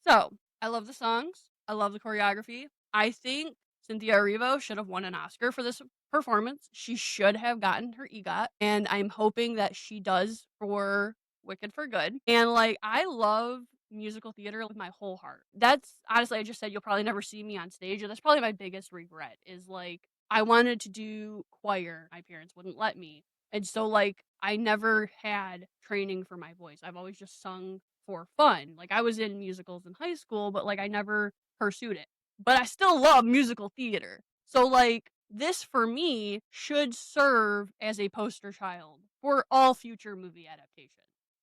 So, I love the songs. I love the choreography. I think Cynthia Erivo should have won an Oscar for this performance. She should have gotten her EGOT, and I'm hoping that she does for Wicked for Good. And, like, I love musical theater with my whole heart. That's honestly, I just said you'll probably never see me on stage, and that's probably my biggest regret is, like, I wanted to do choir. My parents wouldn't let me. And so, like, I never had training for my voice. I've always just sung for fun. Like, I was in musicals in high school, but, like, I never pursued it. But I still love musical theater. So, like, this for me should serve as a poster child for all future movie adaptations.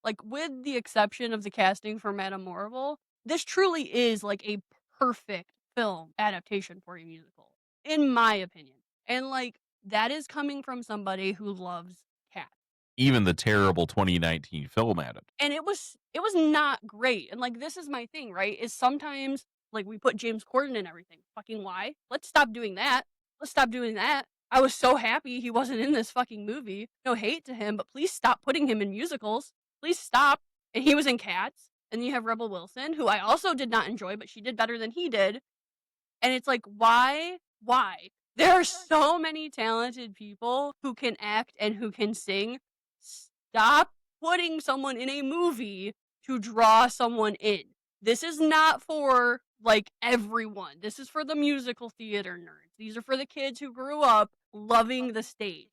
Like, with the exception of the casting for Madame Morrible, this truly is, like, a perfect film adaptation for a musical, in my opinion. And, like, that is coming from somebody who loves cats. Even the terrible 2019 film adaptation. And it was not great, and, like, this is my thing, right, is sometimes, like, we put James Corden in everything. Fucking why? Let's stop doing that. Let's stop doing that. I was so happy he wasn't in this fucking movie. No hate to him, but please stop putting him in musicals. Please stop. And he was in Cats, and then you have Rebel Wilson, who I also did not enjoy, but she did better than he did, and it's like, why? Why? There are so many talented people who can act and who can sing. Stop putting someone in a movie to draw someone in. This is not for, like, everyone. This is for the musical theater nerds. These are for the kids who grew up loving the stage.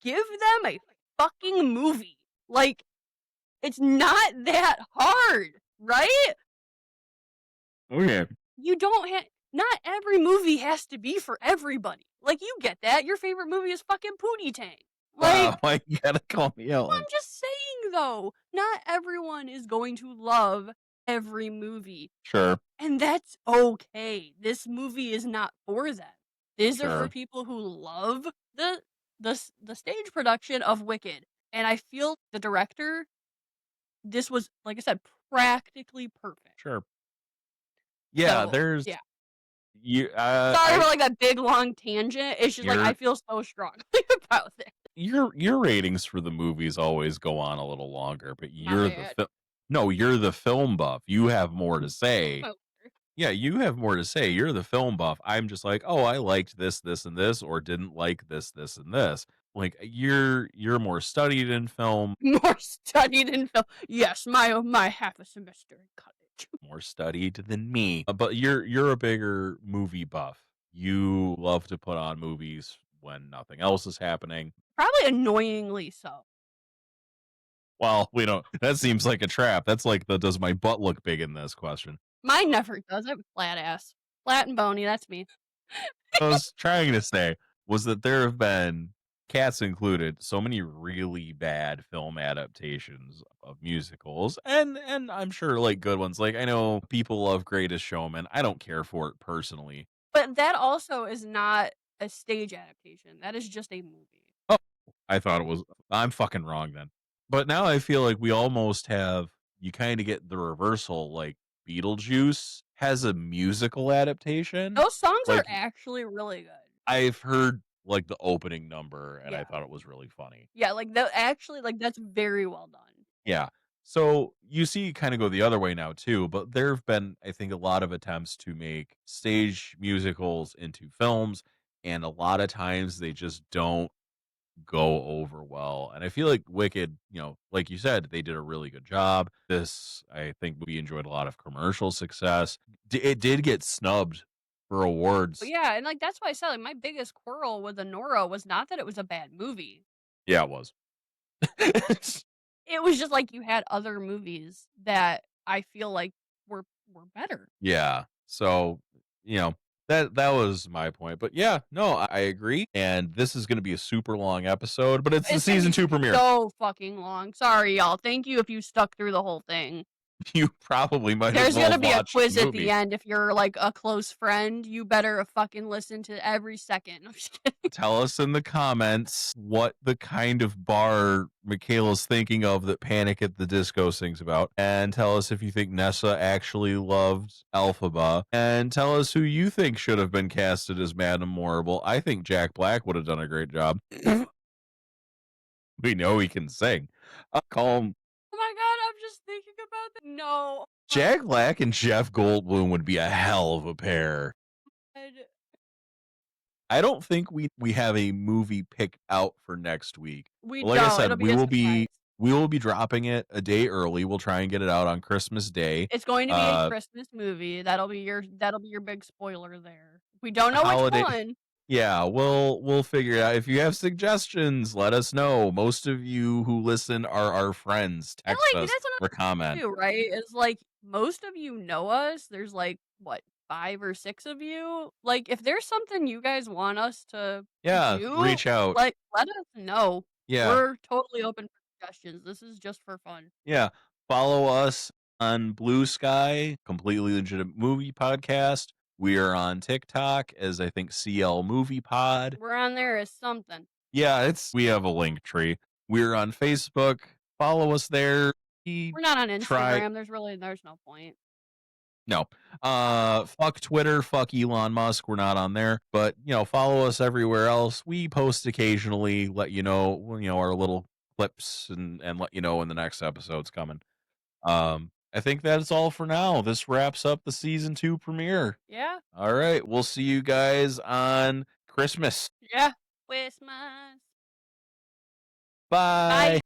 Give them a fucking movie. Like, it's not that hard, right? Okay. You don't have not every movie has to be for everybody. Like, you get that. Your favorite movie is fucking Pootie Tang. Wow, Like, why you gotta call me out I'm like just saying though, not everyone is going to love every movie. Sure, And that's okay. This movie is not for them. These are for sure. people who love the stage production of Wicked. And I feel the director, this was, like I said, practically perfect. Sure. Yeah, So, there's yeah. you Sorry I for, like, that big, long tangent. It's just, like, I your feel so strongly about this. your ratings for the movies always go on a little longer, but My bad. you're the film buff. You have more to say. Oh, Yeah, you have more to say. You're the film buff. I'm just like, "Oh, I liked this, this, and this, or didn't like this, this, and this." Like, you're more studied in film, more studied in film. Yes, my half a semester in college. more studied than me. But you're a bigger movie buff. You love to put on movies when nothing else is happening. Probably annoyingly so. Well, we don't that seems like a trap. That's like the "does my butt look big in this" question. Mine never does. I have a flat ass. Flat and bony, that's me. I was trying to say was that there have been, cats included, so many really bad film adaptations of musicals, and I'm sure like good ones. Like I know people love Greatest Showman. I don't care for it personally. But that also is not a stage adaptation. That is just a movie. Oh, I thought it was. I'm fucking wrong then. But now I feel like we almost have. You kind of get the reversal. Like Beetlejuice has a musical adaptation. Those songs are Like actually really good. I've heard like the opening number, and I Yeah. thought it was really funny. Yeah, like, that actually, like, that's very well done. Yeah. So you see, kind of go the other way now too. But there have been, I think, a lot of attempts to make stage musicals into films, and a lot of times they just don't go over well. And I feel like Wicked, like you said, they did a really good job. This, I think, we enjoyed a lot of commercial success. It did get snubbed for But awards. yeah, and, like, that's why I said, like, my biggest quarrel with Anora was not that it was a bad movie. Yeah, it was. It was just, like, you had other movies that I feel like were better. Yeah. So, you know, that was my point. But yeah, no, I agree. And this is going to be a super long episode, but it's the It's gonna season be 2 premiere. so fucking long. Sorry, y'all. Thank you if you stuck through the whole thing. You probably might as There's well gonna have be a watched the quiz at the movie. end if you're, like, a close friend, you better fucking listen to every second. I'm just kidding. Tell us in the comments what the kind of bar Michaela's thinking of that Panic at the Disco sings about. And tell us if you think Nessa actually loved Elphaba. And tell us who you think should have been casted as Madame Morrible. I think Jack Black would have done a great job. We know he can sing. Call him Oh my god, I'm just thinking about that. No. Oh my Jack Black and Jeff Goldblum would be a hell of a pair. god. I don't think we have a movie picked out for next week. We But like I don't. It'll said, be a surprise. we will be dropping it a day early. We'll try and get it out on Christmas Day. It's going to be a Uh Christmas movie. That'll be your big spoiler there. We don't know which holiday one. Yeah, we'll figure it out. If you have suggestions, let us know. Most of you who listen are our friends. And, Text like, us that's or another comment. thing too, right? Is, like, most of you know us. There's, like, what, 5 or 6 of you? Like, if there's something you guys want us to Yeah, do, reach out. like, let us know. Yeah. We're totally open for suggestions. This is just for fun. Yeah. Follow us on Blue Sky, Completely Legitimate Movie Podcast. We are on TikTok as I think CL Movie Pod. We're on there as something. Yeah, we have a link tree. We're on Facebook. Follow us there. We We're not on try Instagram. There's no point. no. Fuck Twitter, fuck Elon Musk. We're not on there. But follow us everywhere else. We post occasionally, let you know our little clips and let you know when the next episode's coming. I think that's all for now. This wraps up the season 2 premiere. Yeah. All right, we'll see you guys on Christmas. Yeah. Christmas. Bye. Bye.